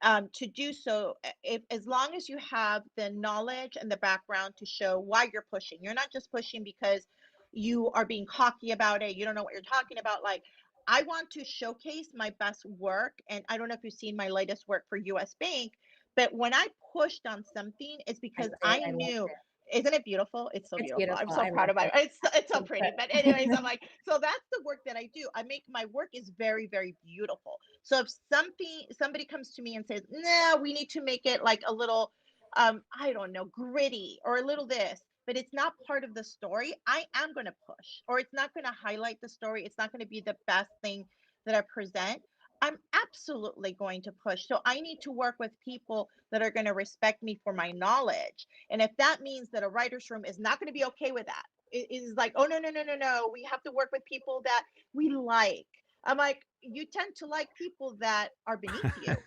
to do so. If as long as you have the knowledge and the background to show why you're pushing, you're not just pushing because you are being cocky about it. You don't know what you're talking about. Like, I want to showcase my best work. And I don't know if you've seen my latest work for US Bank, but when I pushed on something, it's I because did. I I loved knew. it. Isn't it beautiful? It's so It's beautiful. I'm beautiful. so I proud loved of my. it. It's so So pretty. But anyways, I'm good. like, so that's the work that I do. I make my work is very, very beautiful. So if somebody comes to me and says, "Nah, we need to make it like a little, I don't know, gritty or a little this," but it's not part of the story, I am going to push, or it's not going to highlight the story. It's not going to be the best thing that I present. I'm absolutely going to push. So I need to work with people that are going to respect me for my knowledge. And if that means that a writer's room is not going to be okay with that, it is like, oh, no, no, no, no, no. We have to work with people that we like. I'm like, you tend to like people that are beneath you.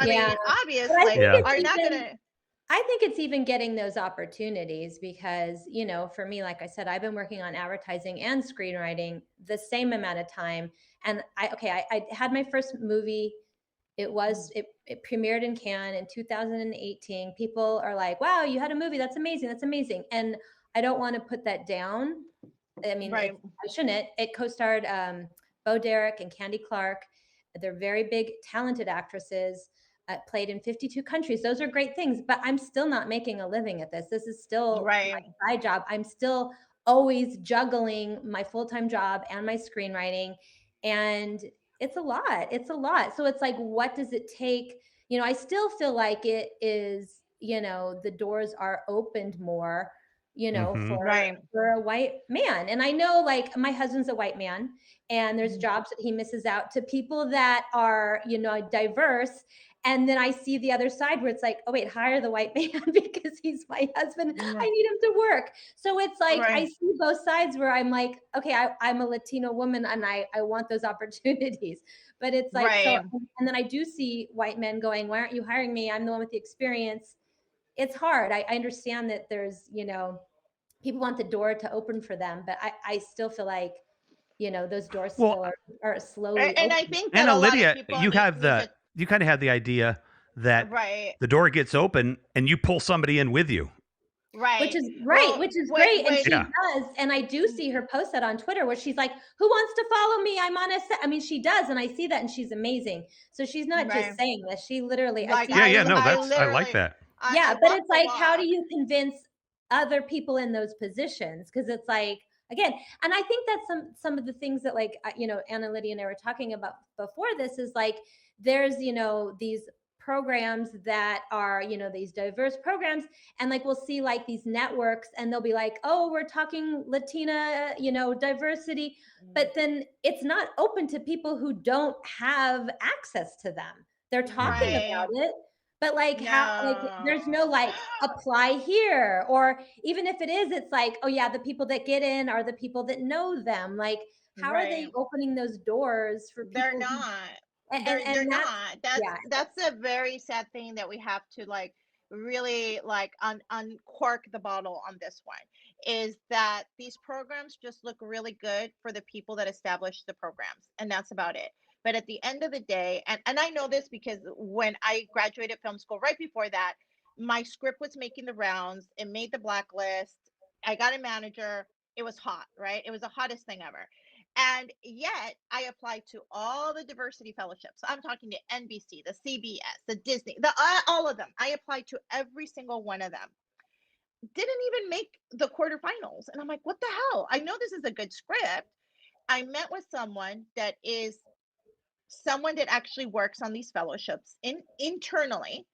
I Yeah. mean, But I obviously, think Yeah. it's are not going even to, I think it's even getting those opportunities because, for me, like I said, I've been working on advertising and screenwriting the same amount of time. And I had my first movie. It premiered in Cannes in 2018. People are like, wow, you had a movie. That's amazing. That's amazing. And I don't want to put that down. I mean, right. I shouldn't. It co-starred Bo Derek and Candy Clark. They're very big, talented actresses, played in 52 countries. Those are great things, but I'm still not making a living at this. This is still Right. my side job. I'm still always juggling my full-time job and my screenwriting. And it's a lot. It's a lot. So it's like, what does it take? You know, I still feel like it is, you know, the doors are opened more, you know, Mhm. Right. for a white man. And I know, like, my husband's a white man, and there's Mhm. jobs that he misses out to people that are, you know, diverse. And then I see the other side where it's like, oh wait, hire the white man because he's my husband. I need him to work. So it's like, I Right. see both sides where I'm like, okay, I'm a Latino woman and I want those opportunities. But it's like, so, Right. and then I do see white men going, why aren't you hiring me? I'm the one with the experience. It's hard. I understand that there's, you know, people want the door to open for them, but I still feel like, you know, those doors Well, still are slowly And I open. think that Anna a lot of Lydia, people you have need to. you kind of have the idea that Right. the door gets open and you pull somebody in with you. Which Right. is right, Well, which is great, and when she Yeah. does, and I do see her post that on Twitter where she's like, "Who wants to follow me? I'm on a set." I mean, she does, and I see that, and she's amazing. So she's not just right. saying this; she literally, I Like see Yeah, her. yeah, no, I I like literally that. I Yeah, but walk it's the like, how do walk. you convince other people in those positions? Because it's like, again, and I think that's some of the things that, like, you know, Anna, Lydia, and I were talking about before this is like, there's, you know, these programs that are, you know, these diverse programs, and like we'll see like these networks, and they'll be like, oh, we're talking Latina, you know, diversity, but then it's not open to people who don't have access to them. They're talking Mhm. Right. about it, but like, how, like, No. there's no like apply here, or even if it is, it's like, oh yeah, the people that get in are the people that know them. Like, how are Right. they opening those doors for They're people who, not. They're and that's, not. That's yeah. that's a very sad thing that we have to like really like uncork the bottle on this one is that these programs just look really good for the people that establish the programs, and that's about it. But at the end of the day, and I know this because when I graduated film school, right before that, my script was making the rounds. It made the blacklist. I got a manager. It was hot, right? It was the hottest thing ever. And yet I applied to all the diversity fellowships. I'm talking to NBC, the CBS, the Disney, the all of them. I applied to every single one of them. Didn't even make the quarterfinals. And I'm like, what the hell? I know this is a good script. I met with someone that actually works on these fellowships internally,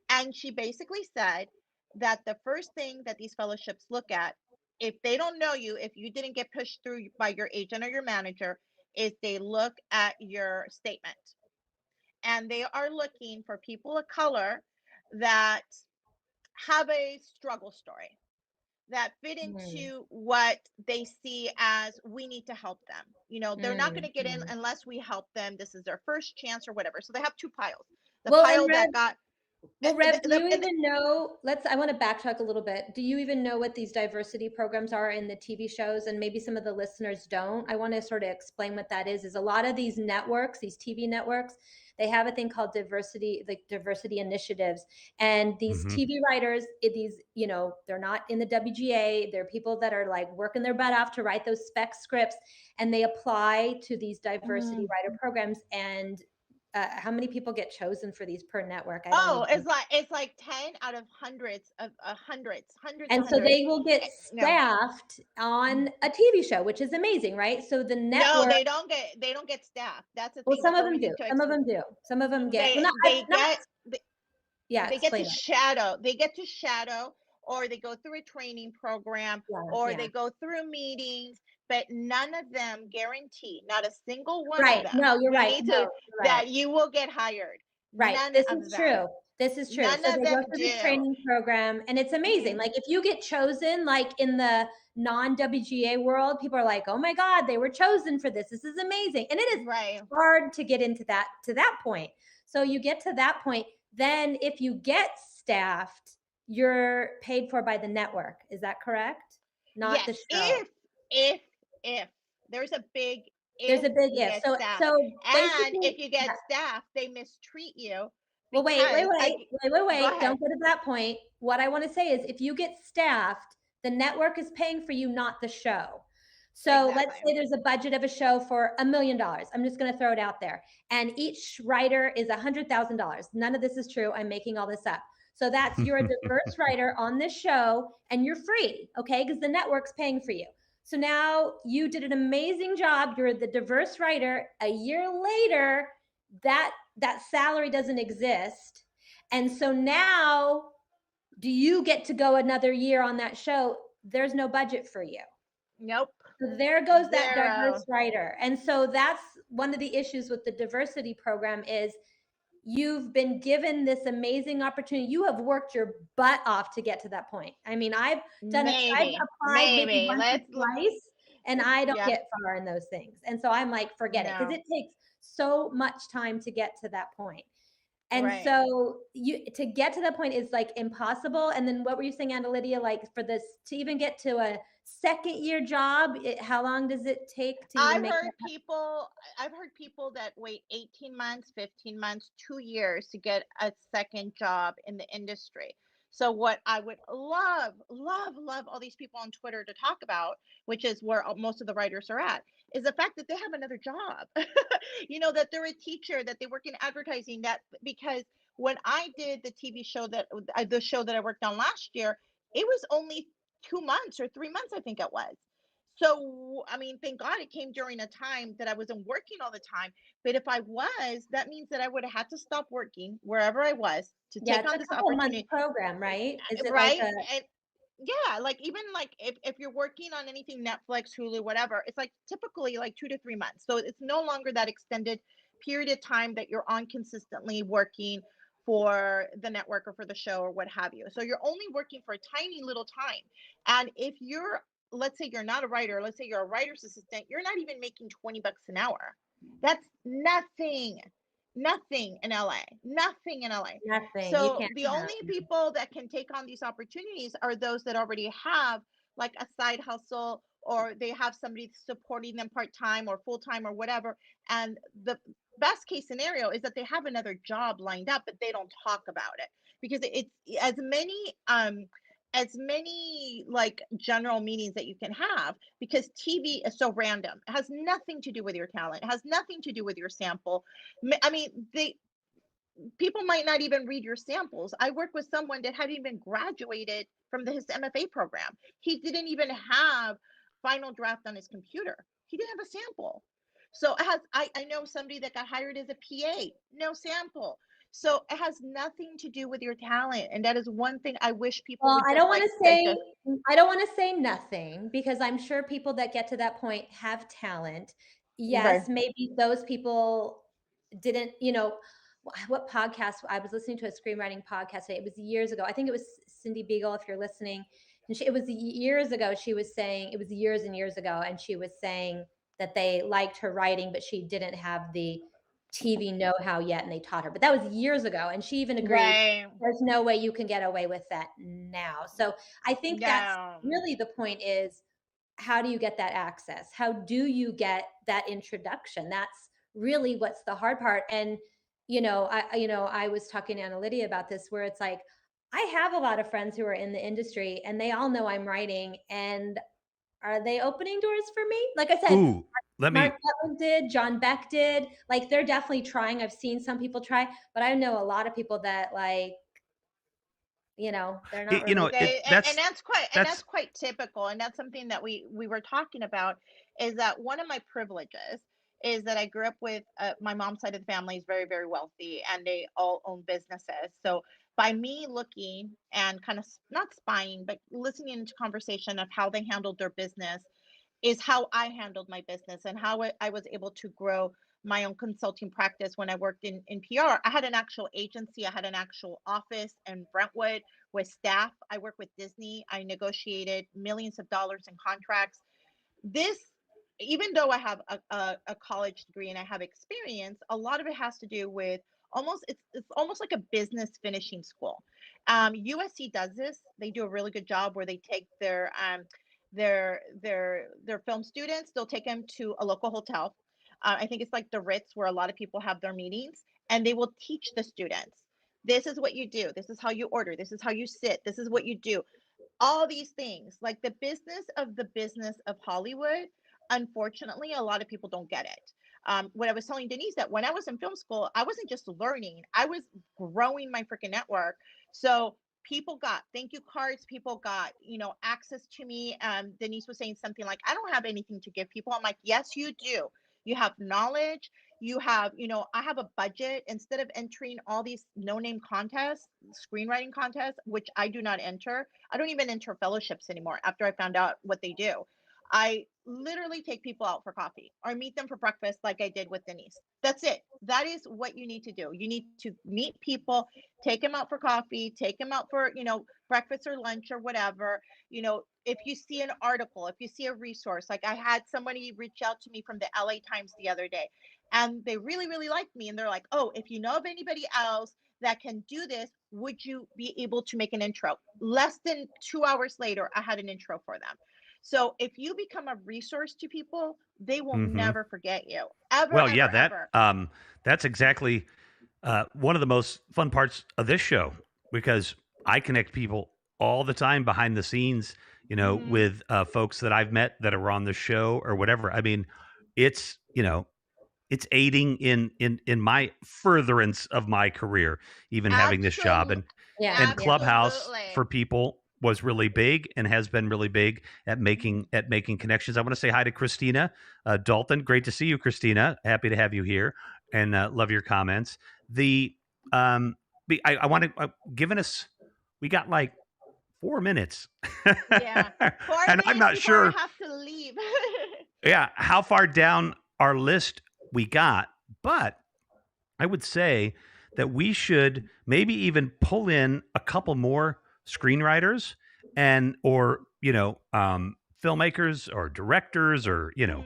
and she basically said that the first thing that these fellowships look at, if they don't know you, if you didn't get pushed through by your agent or your manager, is they look at your statement. And they are looking for people of color that have a struggle story, that fit Mm, into what they see as we need to help them. You know, they're not going mm, to get in mm. unless we help them. This is their first chance or whatever. So they have two piles. The Well, and pile Rev, that got well, Rev, do you the even know? I want to backtrack a little bit. Do you even know what these diversity programs are in the TV shows? And maybe some of the listeners don't. I want to sort of explain what that is. Is a lot of these networks, these TV networks, they have a thing called diversity, like diversity initiatives. And these Mhm. TV writers, these, you know, they're not in the WGA. They're people that are like working their butt off to write those spec scripts, and they apply to these diversity Mm. writer programs. And how many people get chosen for these per network? I don't Oh, even. it's like 10 out of hundreds of hundreds of And so hundreds. they will get No. staffed on a TV show, which is amazing, right? So the No, network, they don't get staff. That's the well, thing. some That's of what we them do. need to Some of explain. them do. Some of them get, well, They they not, get yeah, they get to explain it. shadow. They get to shadow, or they go through a training program, Yeah, or yeah. they go through meetings, but none of them guarantee, not a single one of Right. them. No, you're We right. need No, to you're right. that you will get hired. Right. None This of is them. true. This is true. None So of they go them through this do. training program, and it's amazing. Mhm. Like, if you get chosen, like in the non-WGA world, people are like, "Oh my God, they were chosen for this. This is amazing." And it is Right. hard to get into that point. So you get to that point, then if you get staffed, you're paid for by the network. Is that correct? Not Yes, the show. if there's a big There's if a big you if. get So staff, so and basically, if you yeah. get staff, they mistreat you Well, wait, wait, because wait, wait, wait, go wait. ahead. Don't go to that point. What I want to say is, if you get staffed, the network is paying for you, not the show. So let's Exactly. say there's a budget of a show for $1 million. I'm just going to throw it out there. And each writer is $100,000. None of this is true. I'm making all this up. So that's, you're a diverse writer on this show and you're free, okay? Because the network's paying for you. So now you did an amazing job. You're the diverse writer. A year later, that salary doesn't exist. And so now, do you get to go another year on that show? There's no budget for you. Nope. So there goes that Zero. diverse writer. And so that's one of the issues with the diversity program is you've been given this amazing opportunity. You have worked your butt off to get to that point. I mean, I've applied maybe once or twice, and I don't Yeah. get far in those things. And so I'm like, forget it, because it takes so much time to get to that point. And Right. so to get to that point is like impossible. And then what were you saying, Anna Lydia, like for this, to even get to a second year job, how long does it take to even make I've heard people that wait 18 months, 15 months, 2 years to get a second job in the industry. So what I would love all these people on Twitter to talk about, which is where most of the writers are at, is the fact that they have another job. That they're a teacher, that they work in advertising, that because when I did the TV show the show that I worked on last year, it was only 2 months or 3 months, I think it was. So, I mean, thank God it came during a time that I wasn't working all the time. But if I was, that means that I would have had to stop working wherever I was to take on it's this a couple month opportunity. program, right? Is it Right. like And yeah, like even like if you're working on anything, Netflix, Hulu, whatever, it's like typically like 2 to 3 months. So it's no longer that extended period of time that you're on consistently working for the network or for the show or what have you. So you're only working for a tiny little time. And if you're, let's say you're not a writer, let's say you're a writer's assistant, you're not even making $20 an hour. That's nothing. Nothing in LA. Nothing in LA. nothing? You So can't the only people that can take on these opportunities are those that already have like a side hustle, or they have somebody supporting them part-time or full-time or whatever. And the best case scenario is that they have another job lined up, but they don't talk about it because it's as many like general meetings that you can have, because TV is so random. It has nothing to do with your talent. It has nothing to do with your sample. I mean, people might not even read your samples. I work with someone that hadn't even graduated from his MFA program. He didn't even have final draft on his computer. He didn't have a sample. So I know somebody that got hired as a PA, no sample. So it has nothing to do with your talent. And that is one thing I wish people Well, would I just don't want to say nothing, because I'm sure people that get to that point have talent. Right. Yes, maybe those people didn't, what podcast I was listening to, a screenwriting podcast today. It was years ago. I think it was Cindy Beagle, if you're listening. And it was years ago. She was saying, it was years and years ago, and she was saying that they liked her writing, but she didn't have the TV know-how yet, and they taught her. But that was years ago, and she even agreed, Right. there's no way you can get away with that now. So I think that's No. really the point is, how do you get that access? How do you get that introduction? That's really what's the hard part. And I was talking to Anna Lydia about this, where it's like, I have a lot of friends who are in the industry and they all know I'm writing, and are they opening doors for me? Like I said, Ooh, Mark Butler did, John Beck did. Like, they're definitely trying. I've seen some people try, but I know a lot of people that, like, they're not really. And that's quite typical, and that's something that we were talking about, is that one of my privileges is that I grew up with my mom's side of the family is very, very wealthy, and they all own businesses. So by me looking and kind of not spying, but listening into conversation of how they handled their business, is how I handled my business and how I was able to grow my own consulting practice when I worked in PR. I had an actual agency, I had an actual office in Brentwood with staff. I worked with Disney. I negotiated millions of dollars in contracts. This, even though I have a college degree and I have experience, a lot of it has to do with it's almost like a business finishing school. USC does this. They do a really good job where they take their film students, they'll take them to a local hotel. I think it's like the Ritz, where a lot of people have their meetings, and they will teach the students, this is what you do, this is how you order, this is how you sit, this is what you do, all these things. Like the business of Hollywood unfortunately, a lot of people don't get it. What I was telling Denise, that when I was in film school, I wasn't just learning, I was growing my freaking network. So people got thank you cards, people got, access to me. Denise was saying something like, I don't have anything to give people. I'm like, yes, you do. You have knowledge. You have, I have a budget. Instead of entering all these no name contests, screenwriting contests, which I do not enter, I don't even enter fellowships anymore after I found out what they do. I literally take people out for coffee or meet them for breakfast, like I did with Denise. That's it. That is what you need to do. You need to meet people, take them out for coffee, take them out for, breakfast or lunch or whatever. If you see an article, if you see a resource, like I had somebody reach out to me from the LA Times the other day, and they really, really liked me. And they're like, oh, if you know of anybody else that can do this, would you be able to make an intro? Less than 2 hours later, I had an intro for them. So if you become a resource to people, they will Mm-hmm. never forget you. Ever, Well, yeah, ever, ever. that's exactly one of the most fun parts of this show, because I connect people all the time behind the scenes, with folks that I've met that are on the show or whatever. I mean, it's it's aiding in my furtherance of my career, even having this job. Absolutely. And Yeah. and Yeah. Clubhouse Absolutely. for people was really big and has been really big at making connections. I want to say hi to Christina Dalton. Great to see you, Christina. Happy to have you here, and love your comments. The I want to given us, we got like 4 minutes, Yeah. Four and I'm minutes not before I sure, have to leave. yeah, how far down our list we got, but I would say that we should maybe even pull in a couple more screenwriters and or filmmakers or directors or Mhm.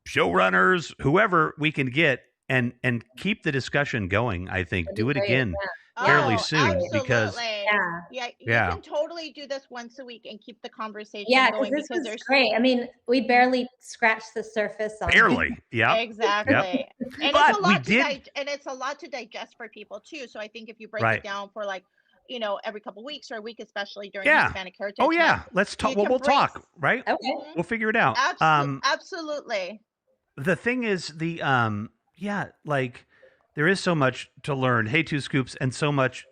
showrunners, whoever we can get, and keep the discussion going. I think That'd be do it great. again Yeah. Yeah. fairly Oh, soon because absolutely. Yeah. Yeah, you yeah, can totally do this once a week and keep the conversation Yeah, because going this because was there's great. I mean, we barely scratched the surface on it. barely. Yep, yep. exactly. And it's a But we lot to did and it's a lot to digest for people too. So I think if you break it right. down for like, every couple weeks or a week, especially during Yeah. Hispanic Oh Heritage Month, yeah. Let's talk. you Well, can we'll break. talk. Right. Okay. Mhm. We'll figure it out. Absolutely. The thing is yeah, like there is so much to learn. Hey, two scoops, and so much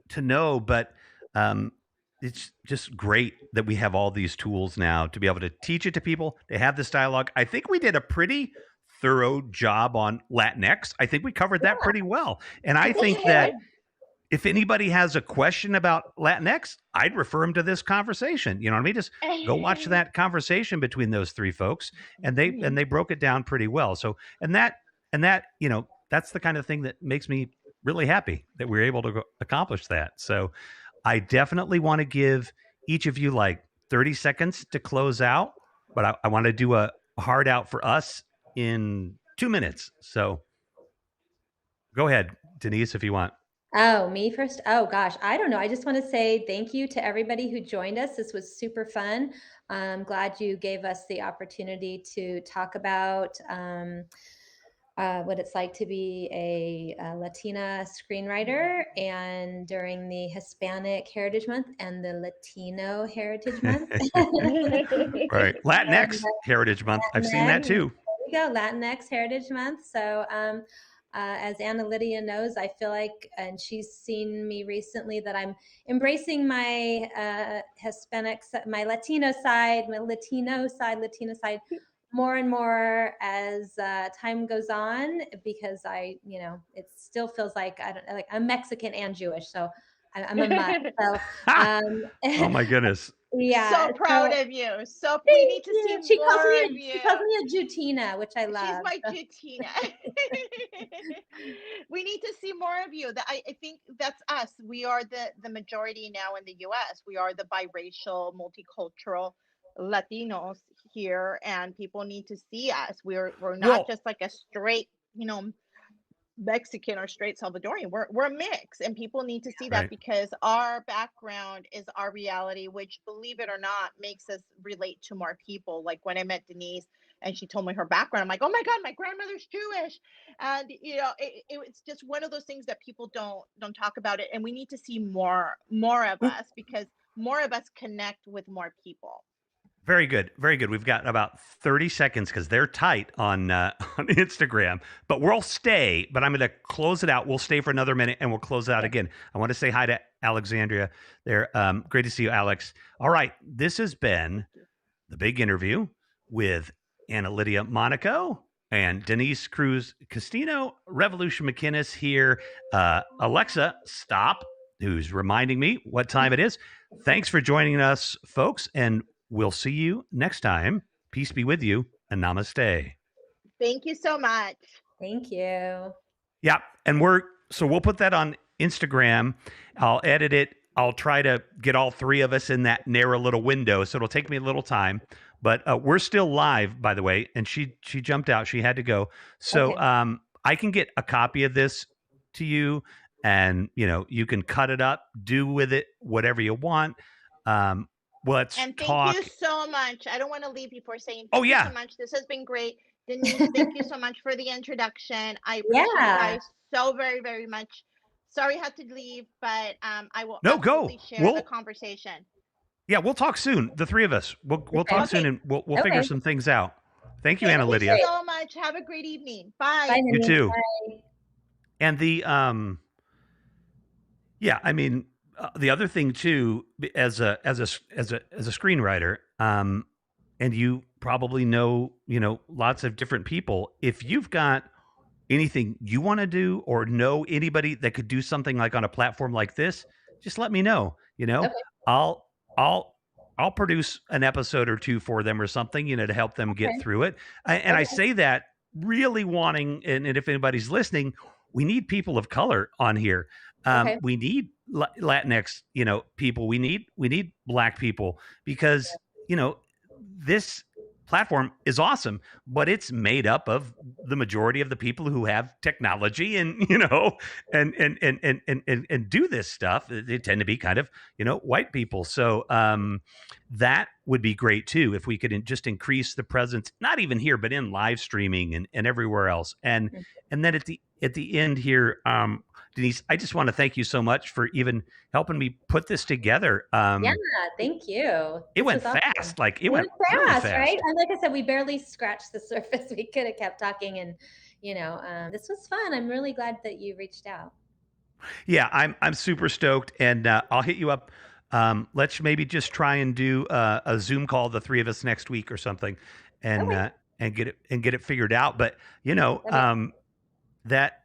to know, but um it's just great that we have all these tools now to be able to teach it to people, to have this dialogue. I think we did a pretty thorough job on Latinx. I think we covered that pretty well. And I I think we think did. that if anybody has a question about Latinx, I'd refer them to this conversation. You know what I mean? Just go watch that conversation between those three folks, and they broke it down pretty well. So and that that's the kind of thing that makes me really happy that we were able to accomplish that. So I definitely want to give each of you like 30 seconds to close out, but I want to do a hard out for us in 2 minutes. So go ahead, Denise, if you want. Oh, me first? Oh gosh, I don't know. I just want to say thank you to everybody who joined us. This was super fun. I'm glad you gave us the opportunity to talk about what it's like to be a Latina screenwriter, and during the Hispanic Heritage Month and the Latino Heritage Month. Right. And Latinx Heritage Month. I've seen Latinx, that there too. we go, Latinx Heritage Month. So as Anna Lydia knows, I feel like, and she's seen me recently, that I'm embracing my Hispanic, my Latino side, Latina side more and more as time goes on, because it still feels like I'm Mexican and Jewish, so I'm a mutt. So Oh my goodness. yeah, So proud so of you. So we thank need to see you. more of She you. calls me a Jutina, which I She's love. my Jutina. We need to see more of you. I think that's us. We are the majority now in the US. We are the biracial, multicultural Latinos here, and people need to see us. We're not Well, just like a straight, Mexican or straight Salvadorian. We're a mix, and people need to see that right. because our background is our reality, which, believe it or not, makes us relate to more people. Like when I met Denise and she told me her background, I'm like, oh my god, my grandmother's Jewish, and it's just one of those things that people don't talk about it, and we need to see more of Well, us because more of us connect with more people. Very good. Very good. We've got about 30 seconds because they're tight on on Instagram, but we'll stay. But I'm going to close it out. We'll stay for another minute and we'll close it out Okay. again. I want to say hi to Alexandria there. Great to see you, Alex. All right. This has been the big interview with Anna Lydia Monaco and Denise Cruz Castino. Revolution McInnes here. Alexa, stop, who's reminding me what time it is. Thanks for joining us, folks, and we'll see you next time. Peace be with you, and namaste. Thank you so much. Thank you. Yeah, and we'll put that on Instagram. I'll edit it. I'll try to get all three of us in that narrow little window, so it'll take me a little time. But we're still live, by the way. And she jumped out; she had to go. So Okay. I can get a copy of this to you, and you can cut it up, do with it whatever you want. Let's And thank talk. you so much. I don't want to leave before saying Oh thank you yeah, so much. This has been great. Denise, thank you so much for the introduction. I appreciate you Yeah. guys so very, very much. Sorry I had to leave, but I will no, absolutely go. share the conversation. Yeah, we'll talk soon. The three of us. We'll talk soon, Okay. and we'll figure Okay. some things out. Thank you, Thank Anna you Lydia. so much. Have a great evening. Bye. Bye, You Denise. too. Bye. And the yeah, I mean, the other thing too, as a screenwriter, and you probably know lots of different people. If you've got anything you want to do or know anybody that could do something like on a platform like this, just let me know. Okay. I'll I'll I'll produce an episode or two for them or something, to help them get Okay. through it. And I Okay. say that really wanting, and if anybody's listening, we need people of color on here. Okay. We need Latinx, people. We need Black people because this platform is awesome, but it's made up of the majority of the people who have technology and and do this stuff. They tend to be kind of white people. So that would be great too if we could just increase the presence, not even here, but in live streaming and everywhere else. And then at the end here, Denise, I just want to thank you so much for even helping me put this together. Yeah, thank you. It This went was awesome. fast. Like it It went went really fast, fast. right? And like I said, we barely scratched the surface. We could have kept talking, and this was fun. I'm really glad that you reached out. Yeah, I'm super stoked, and I'll hit you up. Let's maybe just try and do a Zoom call, the three of us next week or something, and Okay. and get it figured out. But that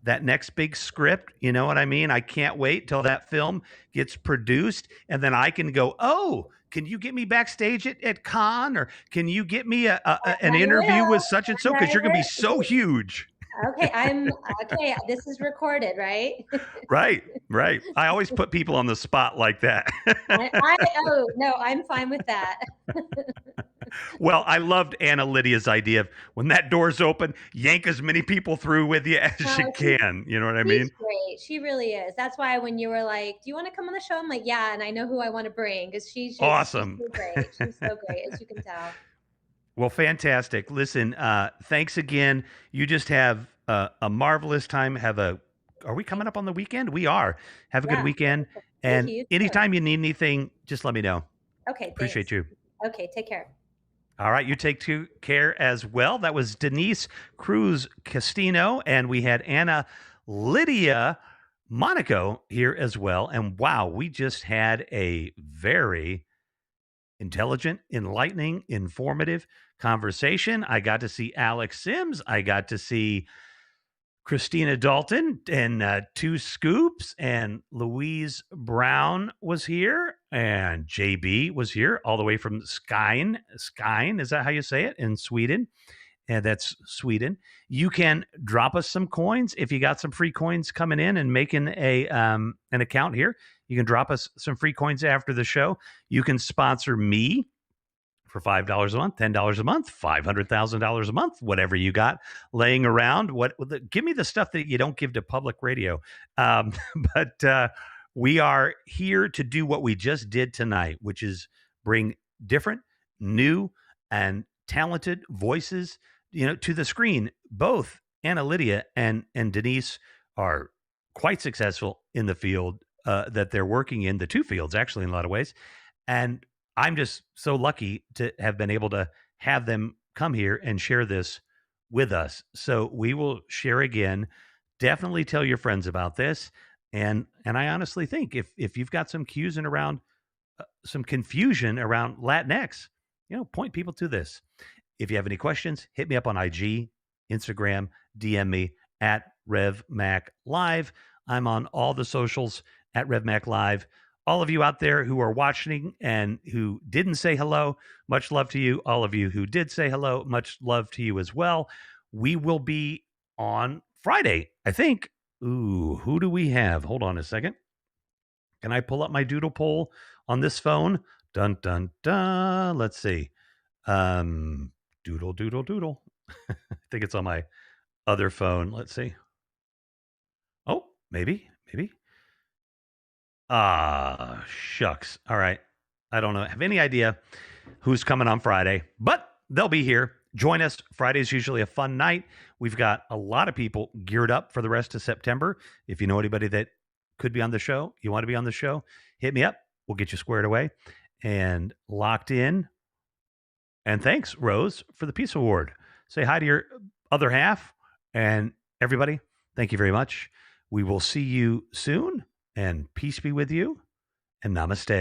that next big script, you know what I mean? I can't wait till that film gets produced, and then I can go, oh, can you get me backstage at Cannes, or can you get me an interview with such and so? Because you're gonna be so huge. Okay, okay. This is recorded, right? Right. I always put people on the spot like that. Oh no, I'm fine with that. Well, I loved Anna Lydia's idea of when that door's open, yank as many people through with you as you can. You know what I mean? She's great. She really is. That's why when you were like, "Do you want to come on the show?" I'm like, "Yeah," and I know who I want to bring because she's awesome. She's so great. She's so great, as you can tell. Well, fantastic. Listen, thanks again. You just have a marvelous time. Are we coming up on the weekend? We are. Have a good weekend. And anytime you need anything, just let me know. Okay. Appreciate you. Okay. Take care. All right. You take care as well. That was Denise Cruz Castino. And we had Anna Lydia Monaco here as well. And wow, we just had a very intelligent, enlightening, informative conversation. I got to see Alex Sims. I got to see Christina Dalton and Two Scoops, and Louise Brown was here, and JB was here all the way from Skine. Skine, is that how you say it? In Sweden. And that's Sweden. You can drop us some coins if you got some free coins coming in and making an account here. You can drop us some free coins after the show. You can sponsor me for $5 a month, $10 a month, $500,000 a month, whatever you got laying around. Give me the stuff that you don't give to public radio. But we are here to do what we just did tonight, which is bring different, new, and talented voices, to the screen. Both Anna Lydia and Denise are quite successful in the field that they're working in, the two fields, actually, in a lot of ways. And I'm just so lucky to have been able to have them come here and share this with us. So we will share again. Definitely tell your friends about this. And I honestly think if you've got some cues and around some confusion around Latinx, point people to this. If you have any questions, hit me up on IG, Instagram, DM me at RevMacLive. I'm on all the socials at RevMacLive. All of you out there who are watching and who didn't say hello, much love to you. All of you who did say hello, much love to you as well. We will be on Friday, I think. Ooh, who do we have? Hold on a second. Can I pull up my doodle poll on this phone? Dun, dun, dun. Let's see. Doodle, doodle, doodle. I think it's on my other phone. Let's see. Oh, maybe. Ah, shucks. All right. I don't know. Have any idea who's coming on Friday, but they'll be here. Join us. Friday's usually a fun night. We've got a lot of people geared up for the rest of September. If you know anybody that could be on the show, you want to be on the show, hit me up. We'll get you squared away and locked in. And thanks, Rose, for the Peace Award. Say hi to your other half. And everybody, thank you very much. We will see you soon. And peace be with you. And namaste.